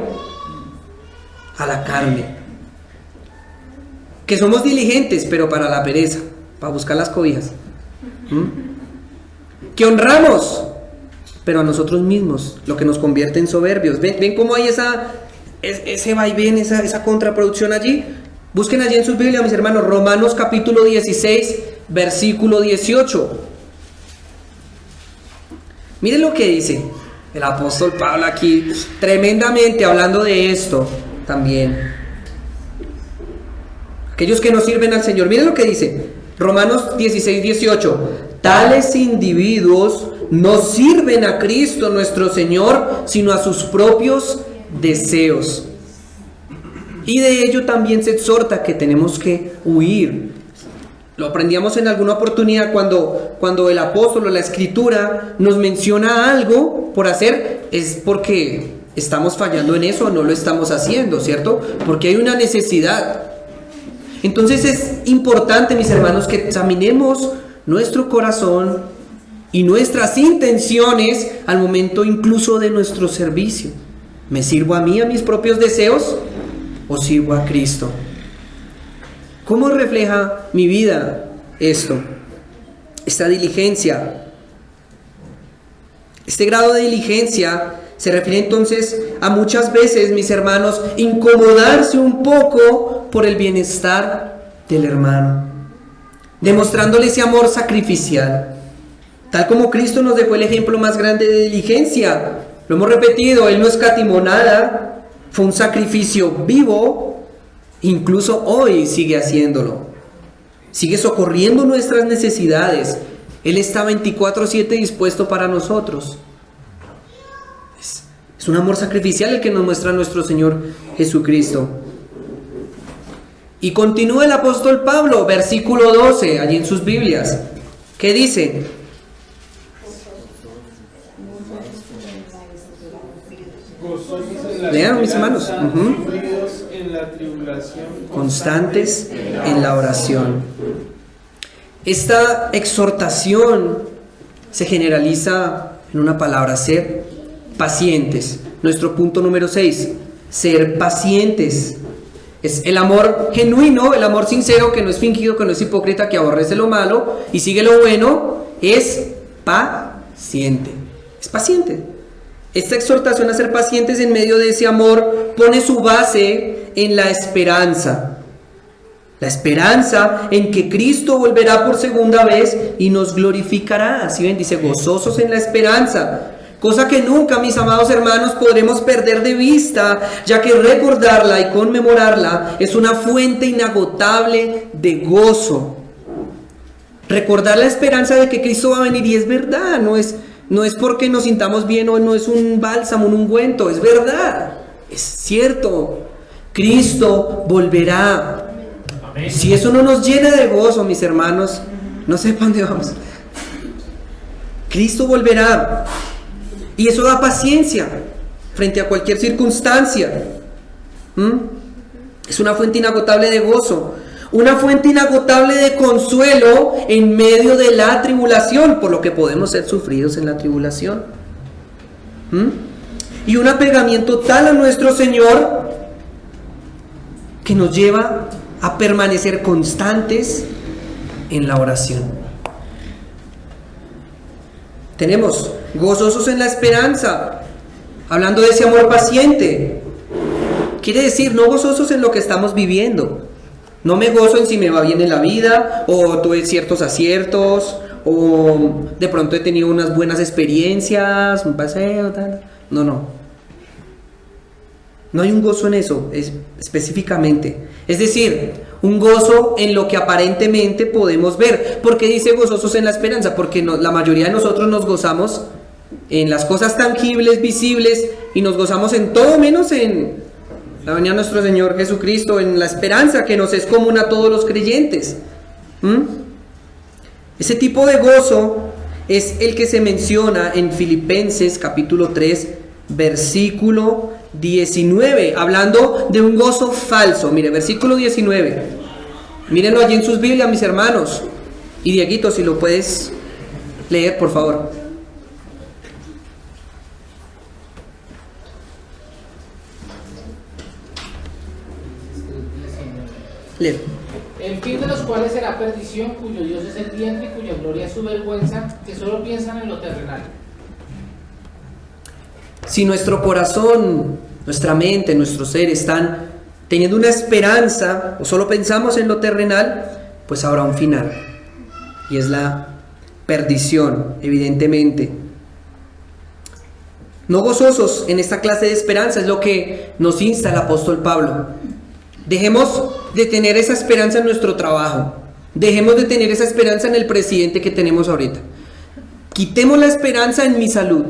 a la carne. Que somos diligentes, pero para la pereza, para buscar las cobijas. Que honramos, pero a nosotros mismos, lo que nos convierte en soberbios. ¿Ven cómo hay ese vaivén, esa contraproducción allí? Busquen allí en sus Biblias, mis hermanos, Romanos capítulo 16, versículo 18. Miren lo que dice el apóstol Pablo aquí, tremendamente hablando de esto también. Aquellos que no sirven al Señor, miren lo que dice Romanos 16, 18. Tales individuos no sirven a Cristo nuestro Señor, sino a sus propios deseos. Y de ello también se exhorta que tenemos que huir. Lo aprendíamos en alguna oportunidad cuando el apóstol o la escritura nos menciona algo por hacer, es porque estamos fallando en eso o no lo estamos haciendo, ¿cierto? Porque hay una necesidad. Entonces es importante, mis hermanos, que examinemos nuestro corazón y nuestras intenciones al momento incluso de nuestro servicio. ¿Me sirvo a mí, a mis propios deseos, o sirvo a Cristo? ¿Cómo refleja mi vida esto? Esta diligencia. Este grado de diligencia se refiere entonces a muchas veces, mis hermanos, incomodarse un poco por el bienestar del hermano, demostrándole ese amor sacrificial. Tal como Cristo nos dejó el ejemplo más grande de diligencia. Lo hemos repetido, Él no escatimó nada, fue un sacrificio vivo. Incluso hoy sigue haciéndolo. Sigue socorriendo nuestras necesidades. Él está 24/7 dispuesto para nosotros. Es un amor sacrificial el que nos muestra nuestro Señor Jesucristo. Y continúa el apóstol Pablo, versículo 12, allí en sus Biblias. ¿Qué dice? Lean, mis hermanos. Constantes en la oración. Esta exhortación se generaliza en una palabra: ser pacientes. Nuestro punto número 6, ser pacientes. Es el amor genuino, el amor sincero, que no es fingido, que no es hipócrita, que aborrece lo malo y sigue lo bueno. Es paciente. Es paciente. Esta exhortación a ser pacientes en medio de ese amor pone su base en la esperanza. La esperanza en que Cristo volverá por segunda vez y nos glorificará. Así ven, dice, gozosos en la esperanza. Cosa que nunca, mis amados hermanos, podremos perder de vista, ya que recordarla y conmemorarla es una fuente inagotable de gozo. Recordar la esperanza de que Cristo va a venir, y es verdad, no es porque nos sintamos bien, o no es un bálsamo, un ungüento, es verdad, es cierto. Cristo volverá. Amén. Si eso no nos llena de gozo, mis hermanos, no sé para dónde vamos. Cristo volverá. Y eso da paciencia frente a cualquier circunstancia. Es una fuente inagotable de gozo, una fuente inagotable de consuelo en medio de la tribulación, por lo que podemos ser sufridos en la tribulación. Y un apegamiento tal a nuestro Señor que nos lleva a permanecer constantes en la oración. Tenemos gozosos en la esperanza, hablando de ese amor paciente. Quiere decir, no gozosos en lo que estamos viviendo. No me gozo en si me va bien en la vida, o tuve ciertos aciertos, o de pronto he tenido unas buenas experiencias, un paseo, tal. No hay un gozo en eso, específicamente. Es decir, un gozo en lo que aparentemente podemos ver. ¿Por qué dice gozosos en la esperanza? Porque la mayoría de nosotros nos gozamos en las cosas tangibles, visibles, y nos gozamos en todo menos en la venida de nuestro Señor Jesucristo, en la esperanza que nos es común a todos los creyentes. Ese tipo de gozo es el que se menciona en Filipenses capítulo 3, versículo 19, hablando de un gozo falso. Mire, versículo 19. Mírenlo allí en sus Biblias, mis hermanos. Y Dieguito, si lo puedes leer, por favor. Lee. El fin de los cuales será perdición, cuyo Dios es el vientre y cuya gloria es su vergüenza, que solo piensan en lo terrenal. Si nuestro corazón, nuestra mente, nuestro ser están teniendo una esperanza o solo pensamos en lo terrenal, pues habrá un final, y es la perdición, evidentemente. No gozosos en esta clase de esperanza es lo que nos insta el apóstol Pablo. Dejemos de tener esa esperanza en nuestro trabajo, dejemos de tener esa esperanza en el presidente que tenemos ahorita, quitemos la esperanza en mi salud,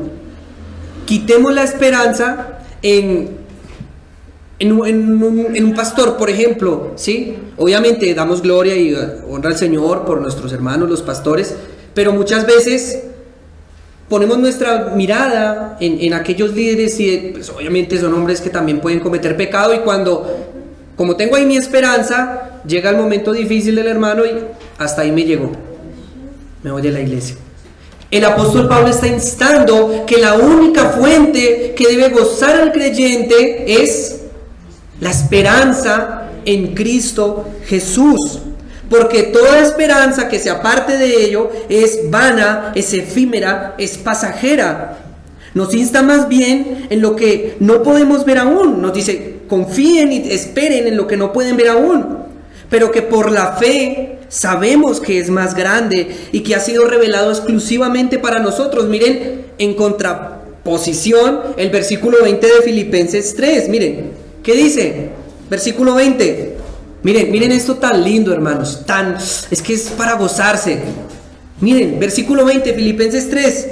quitemos la esperanza en un pastor, por ejemplo, ¿sí? Obviamente damos gloria y honra al Señor por nuestros hermanos, los pastores, pero muchas veces ponemos nuestra mirada en aquellos líderes y pues, obviamente son hombres que también pueden cometer pecado, y como tengo ahí mi esperanza, llega el momento difícil del hermano y hasta ahí me llegó, me voy de la iglesia. El apóstol Pablo está instando que la única fuente que debe gozar al creyente es la esperanza en Cristo Jesús, porque toda esperanza que se aparte de ello es vana, es efímera, es pasajera. Nos insta más bien en lo que no podemos ver aún. Nos dice, confíen y esperen en lo que no pueden ver aún, pero que por la fe sabemos que es más grande y que ha sido revelado exclusivamente para nosotros. Miren, en contraposición, el versículo 20 de Filipenses 3. Miren, ¿qué dice? Versículo 20. Miren esto tan lindo, hermanos. Es que es para gozarse. Miren, versículo 20, Filipenses 3.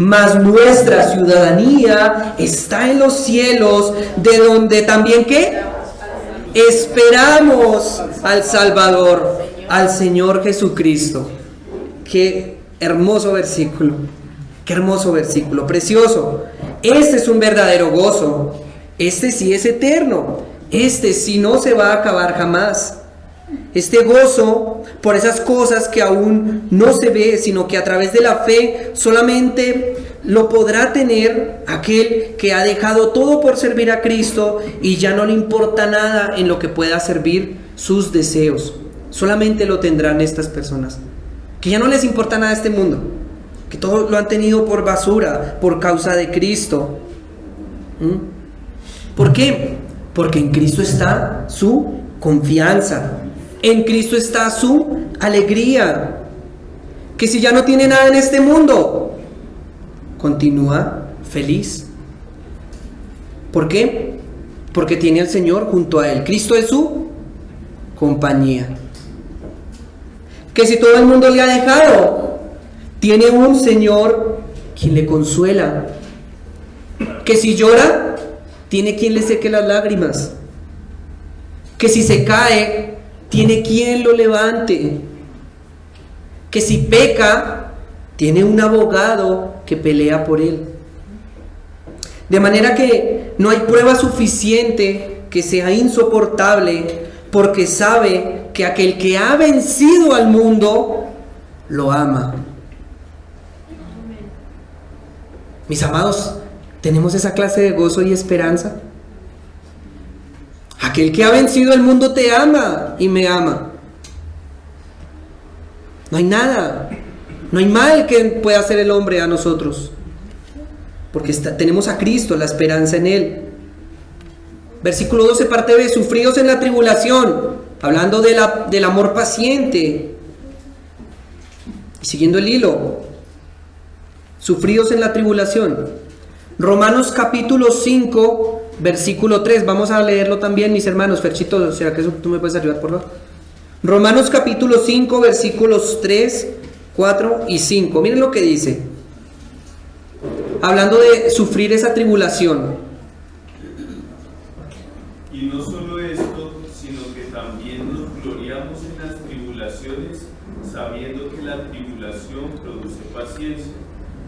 Mas nuestra ciudadanía está en los cielos, de donde también, ¿qué? Esperamos al Salvador, al Señor Jesucristo. Qué hermoso versículo, precioso. Este es un verdadero gozo. Este sí es eterno. Este sí no se va a acabar jamás. Este gozo por esas cosas que aún no se ve, sino que a través de la fe solamente lo podrá tener aquel que ha dejado todo por servir a Cristo y ya no le importa nada en lo que pueda servir sus deseos. Solamente lo tendrán estas personas que ya no les importa nada este mundo, que todo lo han tenido por basura por causa de Cristo. ¿Por qué? Porque en Cristo está su confianza, en Cristo está su alegría, que si ya no tiene nada en este mundo, continúa feliz. ¿Por qué? Porque tiene al Señor junto a él. Cristo es su compañía. Que si todo el mundo le ha dejado, tiene un Señor quien le consuela. Que si llora, tiene quien le seque las lágrimas. Que si se cae, tiene quien lo levante. Que si peca, tiene un abogado que pelea por él. De manera que no hay prueba suficiente que sea insoportable, porque sabe que aquel que ha vencido al mundo lo ama. Mis amados, ¿tenemos esa clase de gozo y esperanza? Aquel que ha vencido el mundo te ama y me ama. No hay nada, no hay mal que pueda hacer el hombre a nosotros, porque tenemos a Cristo, la esperanza en Él. Versículo 12, parte B, sufridos en la tribulación, hablando del amor paciente. Y siguiendo el hilo, sufridos en la tribulación. Romanos capítulo 5, versículo 3, vamos a leerlo también, mis hermanos. Ferchito, ¿será que tú me puedes ayudar, por favor? Romanos capítulo 5, versículos 3, 4 y 5. Miren lo que dice. hablando de sufrir esa tribulación. Y no solo esto, sino que también nos gloriamos en las tribulaciones, sabiendo que la tribulación produce paciencia,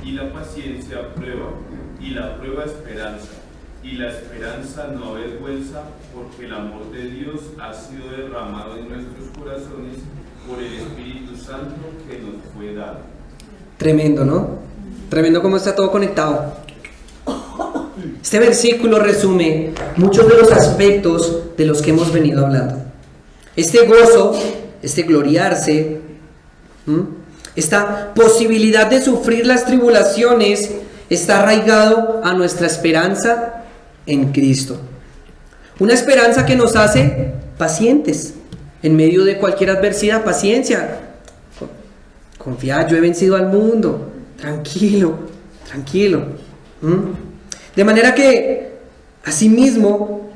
y la paciencia prueba, y la prueba esperanza, y la esperanza no avergüenza, porque el amor de Dios ha sido derramado en nuestros corazones por el Espíritu Santo que nos fue dado. Tremendo, ¿no? Tremendo cómo está todo conectado. Este versículo resume muchos de los aspectos de los que hemos venido hablando. Este gozo, este gloriarse, esta posibilidad de sufrir las tribulaciones está arraigado a nuestra esperanza en Cristo. Una esperanza que nos hace pacientes en medio de cualquier adversidad. Paciencia. Confía, yo he vencido al mundo. Tranquilo, tranquilo. De manera que, asimismo,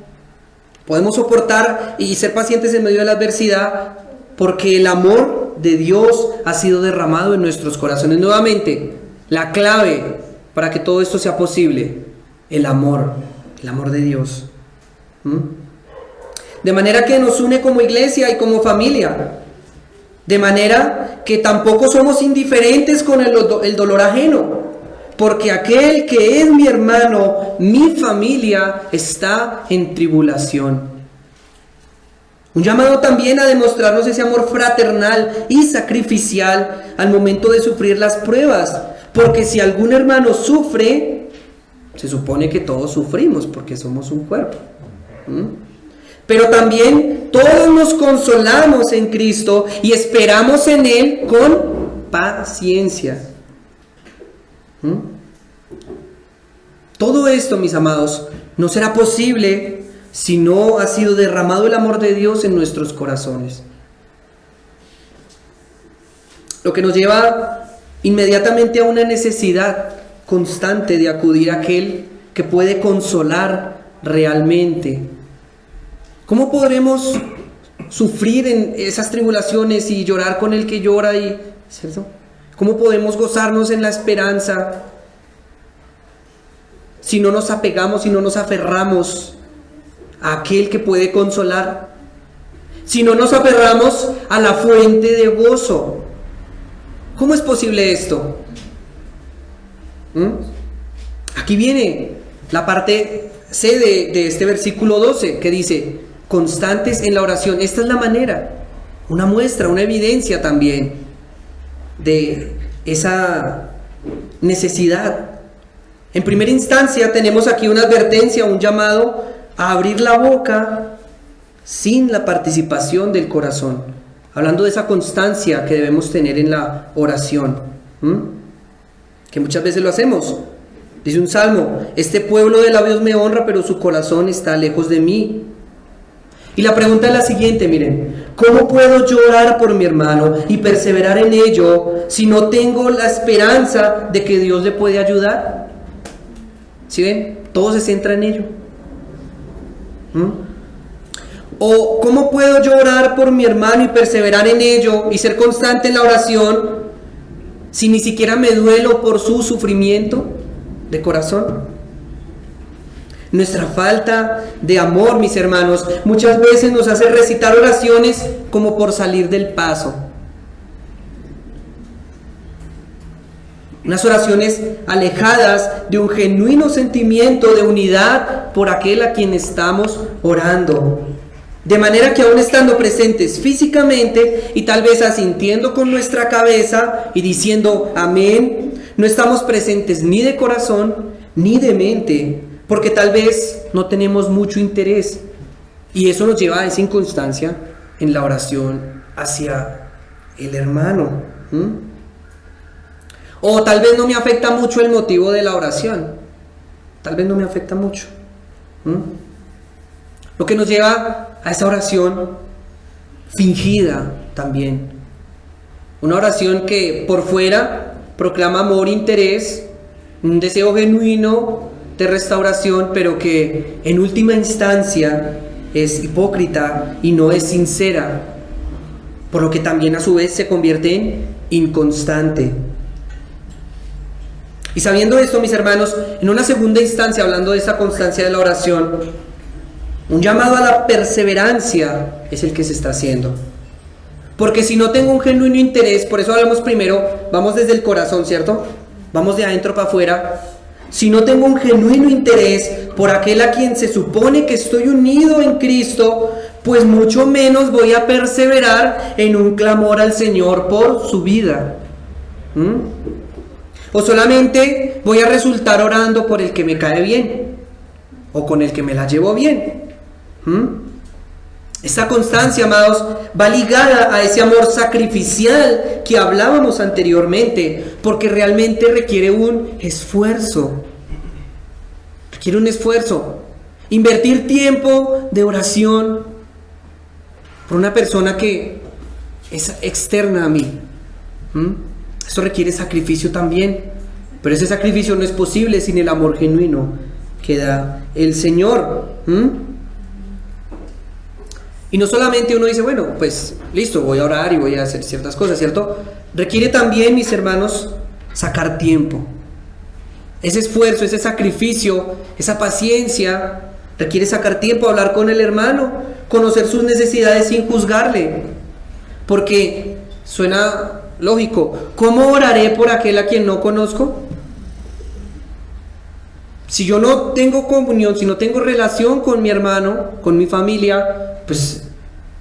podemos soportar y ser pacientes en medio de la adversidad porque el amor de Dios ha sido derramado en nuestros corazones. Nuevamente, la clave para que todo esto sea posible, el amor de Dios. De manera que nos une como iglesia y como familia. De manera que tampoco somos indiferentes con el dolor ajeno. Porque aquel que es mi hermano, mi familia, está en tribulación. Un llamado también a demostrarnos ese amor fraternal y sacrificial al momento de sufrir las pruebas. Porque si algún hermano sufre, se supone que todos sufrimos porque somos un cuerpo. Pero también todos nos consolamos en Cristo y esperamos en Él con paciencia. Todo esto, mis amados, no será posible si no ha sido derramado el amor de Dios en nuestros corazones. Lo que nos lleva inmediatamente a una necesidad constante de acudir a aquel que puede consolar realmente. ¿Cómo podremos sufrir en esas tribulaciones y llorar con el que llora? ¿Cierto? ¿Cómo podemos gozarnos en la esperanza si no nos apegamos, si no nos aferramos a aquel que puede consolar? Si no nos aferramos a la fuente de gozo. ¿Cómo es posible esto? Aquí viene la parte C de este versículo 12 que dice: constantes en la oración. Esta es la manera, una muestra, una evidencia también de esa necesidad. En primera instancia tenemos aquí una advertencia, un llamado a abrir la boca sin la participación del corazón, hablando de esa constancia que debemos tener en la oración, que muchas veces lo hacemos. Dice un salmo: este pueblo de labios me honra, pero su corazón está lejos de mí. Y la pregunta es la siguiente, miren: ¿cómo puedo yo orar por mi hermano y perseverar en ello si no tengo la esperanza de que Dios le puede ayudar? ¿Sí ven? Todo se centra en ello. ¿O cómo puedo yo orar por mi hermano y perseverar en ello y ser constante en la oración si ni siquiera me duelo por su sufrimiento de corazón? Nuestra falta de amor, mis hermanos, muchas veces nos hace recitar oraciones como por salir del paso. Unas oraciones alejadas de un genuino sentimiento de unidad por aquel a quien estamos orando. De manera que aún estando presentes físicamente y tal vez asintiendo con nuestra cabeza y diciendo amén, no estamos presentes ni de corazón ni de mente, porque tal vez no tenemos mucho interés. Y eso nos lleva a esa inconstancia en la oración hacia el hermano. O tal vez no me afecta mucho el motivo de la oración. Tal vez no me afecta mucho. Lo que nos lleva a esa oración fingida también. Una oración que por fuera proclama amor, interés, un deseo genuino de restauración, pero que en última instancia es hipócrita y no es sincera, por lo que también a su vez se convierte en inconstante. Y sabiendo esto, mis hermanos, en una segunda instancia, hablando de esta constancia de la oración, un llamado a la perseverancia es el que se está haciendo. Porque si no tengo un genuino interés, por eso hablamos primero, vamos desde el corazón, ¿cierto? Vamos de adentro para afuera. Si no tengo un genuino interés por aquel a quien se supone que estoy unido en Cristo, pues mucho menos voy a perseverar en un clamor al Señor por su vida. O solamente voy a resultar orando por el que me cae bien, o con el que me la llevo bien. Esta constancia, amados, va ligada a ese amor sacrificial que hablábamos anteriormente, porque realmente requiere un esfuerzo. Requiere un esfuerzo. Invertir tiempo de oración por una persona que es externa a mí. Esto requiere sacrificio también, pero ese sacrificio no es posible sin el amor genuino que da el Señor. Y no solamente uno dice, bueno, pues listo, voy a orar y voy a hacer ciertas cosas, ¿cierto? Requiere también, mis hermanos, sacar tiempo. Ese esfuerzo, ese sacrificio, esa paciencia, requiere sacar tiempo, hablar con el hermano, conocer sus necesidades sin juzgarle. Porque suena lógico, ¿cómo oraré por aquel a quien no conozco? Si yo no tengo comunión, si no tengo relación con mi hermano, con mi familia, pues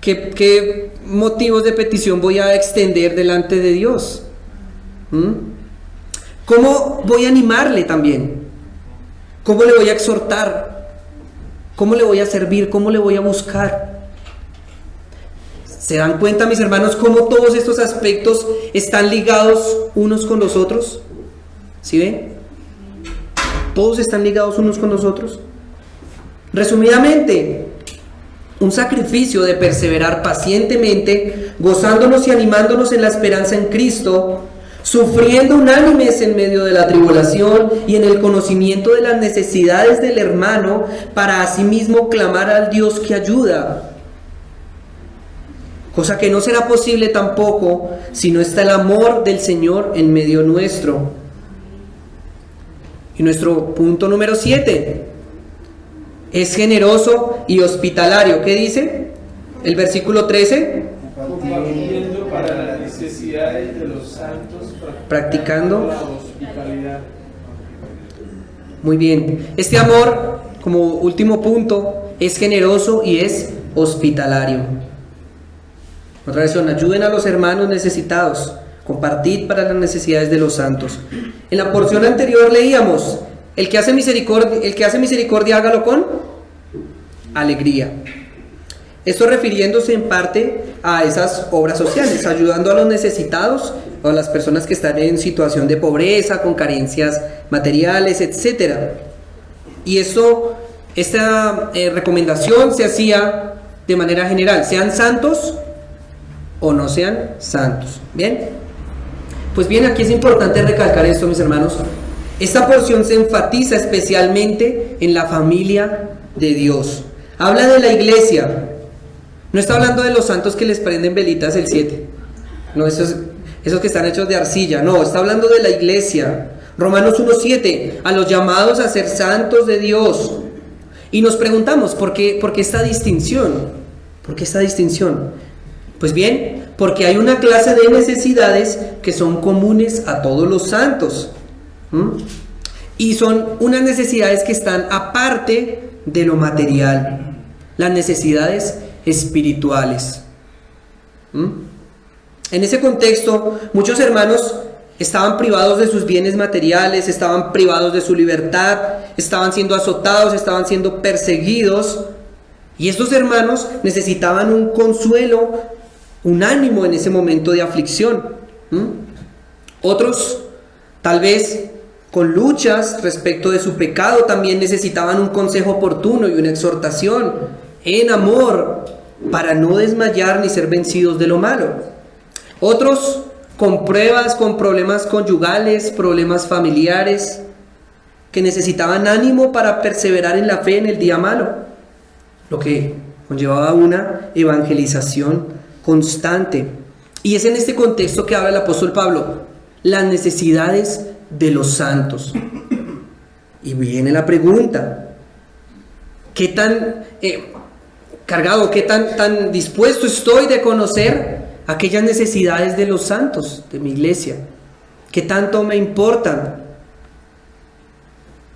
¿qué motivos de petición voy a extender delante de Dios? ¿Cómo voy a animarle también? ¿Cómo le voy a exhortar? ¿Cómo le voy a servir? ¿Cómo le voy a buscar? ¿Se dan cuenta, mis hermanos, cómo todos estos aspectos están ligados unos con los otros? ¿Sí ven? Todos están ligados unos con los otros. Resumidamente, un sacrificio de perseverar pacientemente, gozándonos y animándonos en la esperanza en Cristo, sufriendo unánimes en medio de la tribulación y en el conocimiento de las necesidades del hermano, para asimismo clamar al Dios que ayuda. Cosa que no será posible tampoco si no está el amor del Señor en medio nuestro. Y nuestro punto número 7 es generoso y hospitalario. ¿Qué dice? El versículo 13. Compartiendo para las necesidades de los santos, Practicando la hospitalidad. Muy bien. Este amor, como último punto, es generoso y es hospitalario. Otra versión, ayuden a los hermanos necesitados. Compartid para las necesidades de los santos. En la porción anterior leíamos, el que hace misericordia, hágalo con alegría. Esto refiriéndose en parte a esas obras sociales, ayudando a los necesitados o a las personas que están en situación de pobreza, con carencias materiales, etc. Y esta recomendación se hacía de manera general, sean santos o no sean santos. ¿Bien? Pues bien, aquí es importante recalcar esto, mis hermanos. Esta porción se enfatiza especialmente en la familia de Dios. Habla de la iglesia. No está hablando de los santos que les prenden velitas el 7. No, esos que están hechos de arcilla. No, está hablando de la iglesia. Romanos 1:7, a los llamados a ser santos de Dios. Y nos preguntamos, ¿por qué esta distinción? ¿Por qué esta distinción? Pues bien, porque hay una clase de necesidades que son comunes a todos los santos. Y son unas necesidades que están aparte de lo material. Las necesidades espirituales. En ese contexto, muchos hermanos estaban privados de sus bienes materiales, estaban privados de su libertad, estaban siendo azotados, estaban siendo perseguidos. Y estos hermanos necesitaban un consuelo, un ánimo en ese momento de aflicción. Otros, tal vez con luchas respecto de su pecado, también necesitaban un consejo oportuno y una exhortación en amor para no desmayar ni ser vencidos de lo malo. Otros con pruebas, con problemas conyugales, problemas familiares, que necesitaban ánimo para perseverar en la fe en el día malo, lo que conllevaba una evangelización constante. Y es en este contexto que habla el apóstol Pablo, las necesidades de los santos. Y viene la pregunta: ¿qué tan cargado, qué tan dispuesto estoy de conocer aquellas necesidades de los santos de mi iglesia? ¿Qué tanto me importan?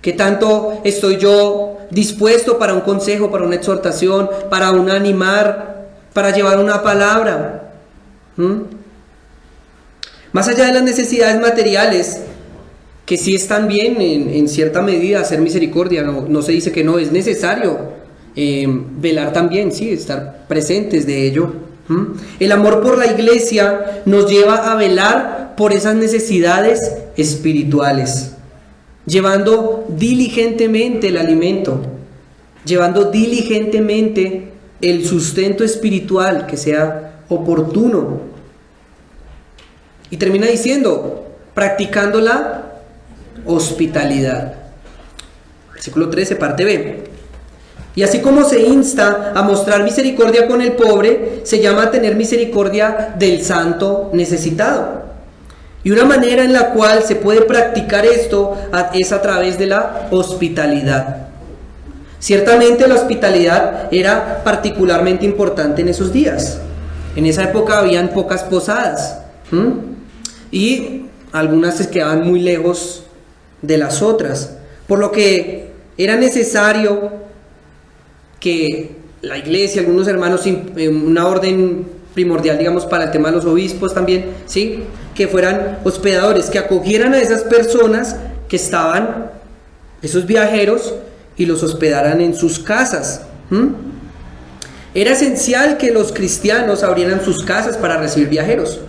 ¿Qué tanto estoy yo dispuesto para un consejo, para una exhortación, para un animar, para llevar una palabra? Más allá de las necesidades materiales, que sí están bien en cierta medida hacer misericordia, no se dice que no, es necesario velar también, sí, estar presentes de ello. El amor por la iglesia nos lleva a velar por esas necesidades espirituales, llevando diligentemente el alimento, llevando diligentemente el sustento espiritual que sea oportuno. Y termina diciendo, practicando la hospitalidad. Versículo 13, parte B. Y así como se insta a mostrar misericordia con el pobre, se llama a tener misericordia del santo necesitado. Y una manera en la cual se puede practicar esto es a través de la hospitalidad. Ciertamente la hospitalidad era particularmente importante en esos días. En esa época habían pocas posadas, y algunas se quedaban muy lejos de las otras, por lo que era necesario que la iglesia, algunos hermanos, una orden primordial, digamos, para el tema de los obispos también, ¿sí?, que fueran hospedadores, que acogieran a esas personas que estaban, esos viajeros, y los hospedaran en sus casas. Era esencial que los cristianos abrieran sus casas para recibir viajeros.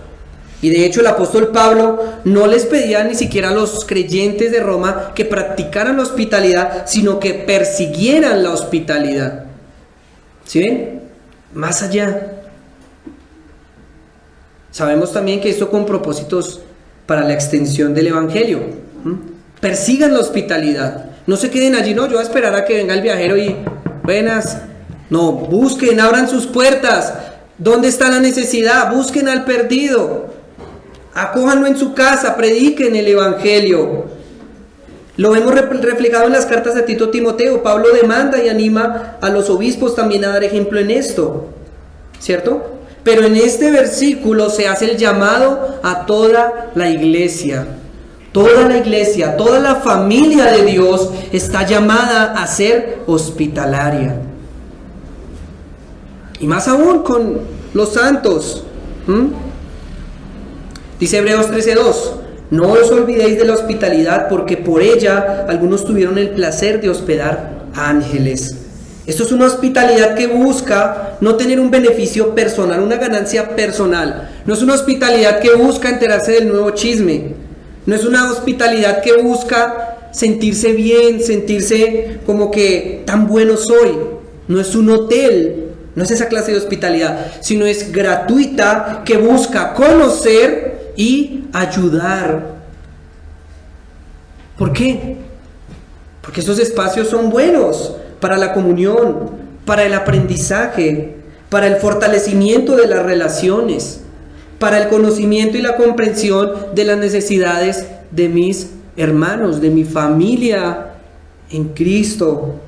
Y de hecho el apóstol Pablo no les pedía ni siquiera a los creyentes de Roma que practicaran la hospitalidad, sino que persiguieran la hospitalidad. ¿Sí ven? Más allá. Sabemos también que esto con propósitos para la extensión del evangelio. Persigan la hospitalidad. No se queden allí, no, yo voy a esperar a que venga el viajero y buenas. No, busquen, abran sus puertas. ¿Dónde está la necesidad? Busquen al perdido. Acójanlo en su casa, prediquen el evangelio. Lo vemos reflejado en las cartas de Tito, Timoteo. Pablo demanda y anima a los obispos también a dar ejemplo en esto, ¿cierto? Pero en este versículo se hace el llamado a toda la iglesia. Toda la iglesia, toda la familia de Dios está llamada a ser hospitalaria. Y más aún con los santos. Dice Hebreos 13:2, no os olvidéis de la hospitalidad, porque por ella algunos tuvieron el placer de hospedar ángeles. Esto es una hospitalidad que busca no tener un beneficio personal, una ganancia personal. No es una hospitalidad que busca enterarse del nuevo chisme. No es una hospitalidad que busca sentirse bien, sentirse como que tan bueno soy. No es un hotel, no es esa clase de hospitalidad, sino es gratuita, que busca conocer y ayudar. ¿Por qué? Porque esos espacios son buenos para la comunión, para el aprendizaje, para el fortalecimiento de las relaciones, para el conocimiento y la comprensión de las necesidades de mis hermanos, de mi familia en Cristo,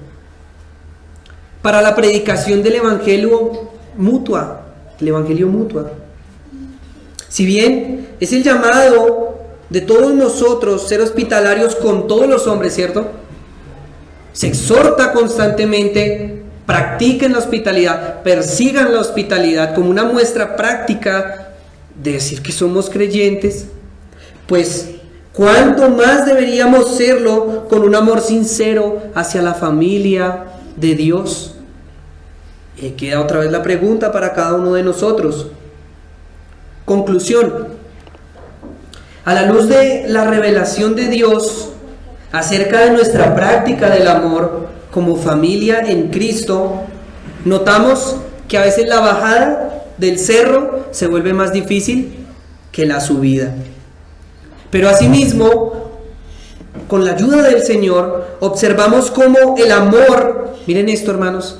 para la predicación del evangelio mutua, Si bien es el llamado de todos nosotros ser hospitalarios con todos los hombres, ¿cierto? Se exhorta constantemente, practiquen la hospitalidad, persigan la hospitalidad como una muestra práctica de decir que somos creyentes. Pues, ¿cuánto más deberíamos serlo con un amor sincero hacia la familia de Dios? Y queda otra vez la pregunta para cada uno de nosotros. Conclusión. A la luz de la revelación de Dios acerca de nuestra práctica del amor como familia en Cristo, notamos que a veces la bajada del cerro se vuelve más difícil que la subida. Pero asimismo, con la ayuda del Señor, observamos cómo el amor, miren esto, hermanos,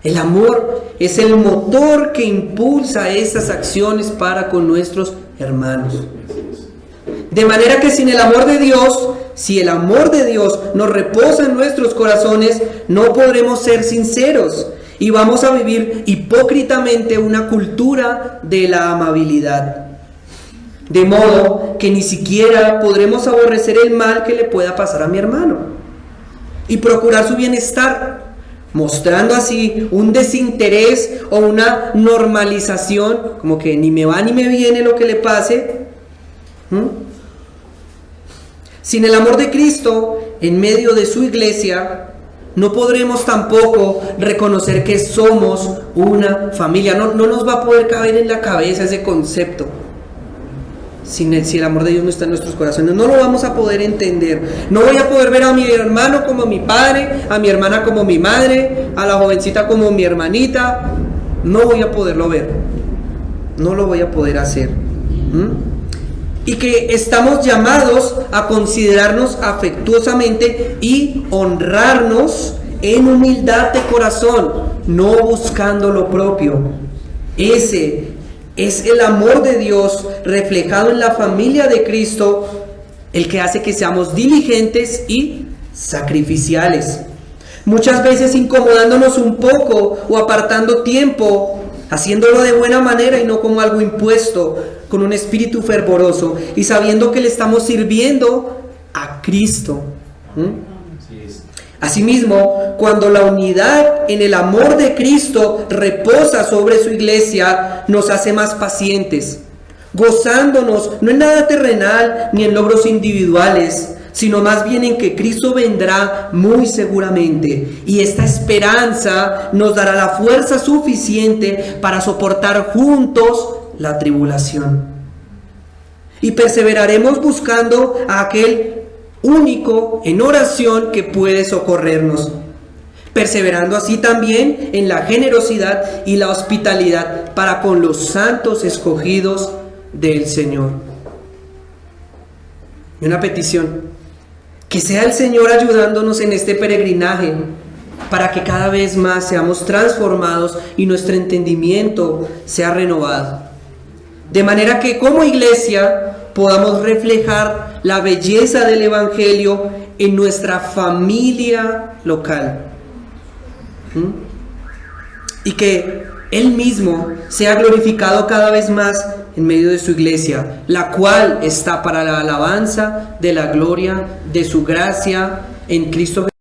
el amor es el motor que impulsa estas acciones para con nuestros hermanos. De manera que sin el amor de Dios, si el amor de Dios nos reposa en nuestros corazones, no podremos ser sinceros y vamos a vivir hipócritamente una cultura de la amabilidad. De modo que ni siquiera podremos aborrecer el mal que le pueda pasar a mi hermano y procurar su bienestar, mostrando así un desinterés o una normalización, como que ni me va ni me viene lo que le pase. Sin el amor de Cristo en medio de su iglesia, no podremos tampoco reconocer que somos una familia. No nos va a poder caber en la cabeza ese concepto. Si el amor de Dios no está en nuestros corazones, no lo vamos a poder entender. No voy a poder ver a mi hermano como mi padre, a mi hermana como mi madre, a la jovencita como mi hermanita. No voy a poderlo ver. No lo voy a poder hacer. Y que estamos llamados a considerarnos afectuosamente y honrarnos en humildad de corazón, no buscando lo propio. Ese es el amor de Dios reflejado en la familia de Cristo, el que hace que seamos diligentes y sacrificiales. Muchas veces incomodándonos un poco o apartando tiempo, haciéndolo de buena manera y no como algo impuesto, con un espíritu fervoroso y sabiendo que le estamos sirviendo a Cristo. Asimismo, cuando la unidad en el amor de Cristo reposa sobre su iglesia, nos hace más pacientes, gozándonos no en nada terrenal ni en logros individuales, sino más bien en que Cristo vendrá muy seguramente, y esta esperanza nos dará la fuerza suficiente para soportar juntos la tribulación. Y perseveraremos buscando a aquel único en oración que puede socorrernos, perseverando así también en la generosidad y la hospitalidad para con los santos escogidos del Señor. Y una petición: que sea el Señor ayudándonos en este peregrinaje para que cada vez más seamos transformados y nuestro entendimiento sea renovado, de manera que como iglesia podamos reflejar la belleza del Evangelio en nuestra familia local. Y que Él mismo sea glorificado cada vez más en medio de su iglesia, la cual está para la alabanza de la gloria de su gracia en Cristo Jesús.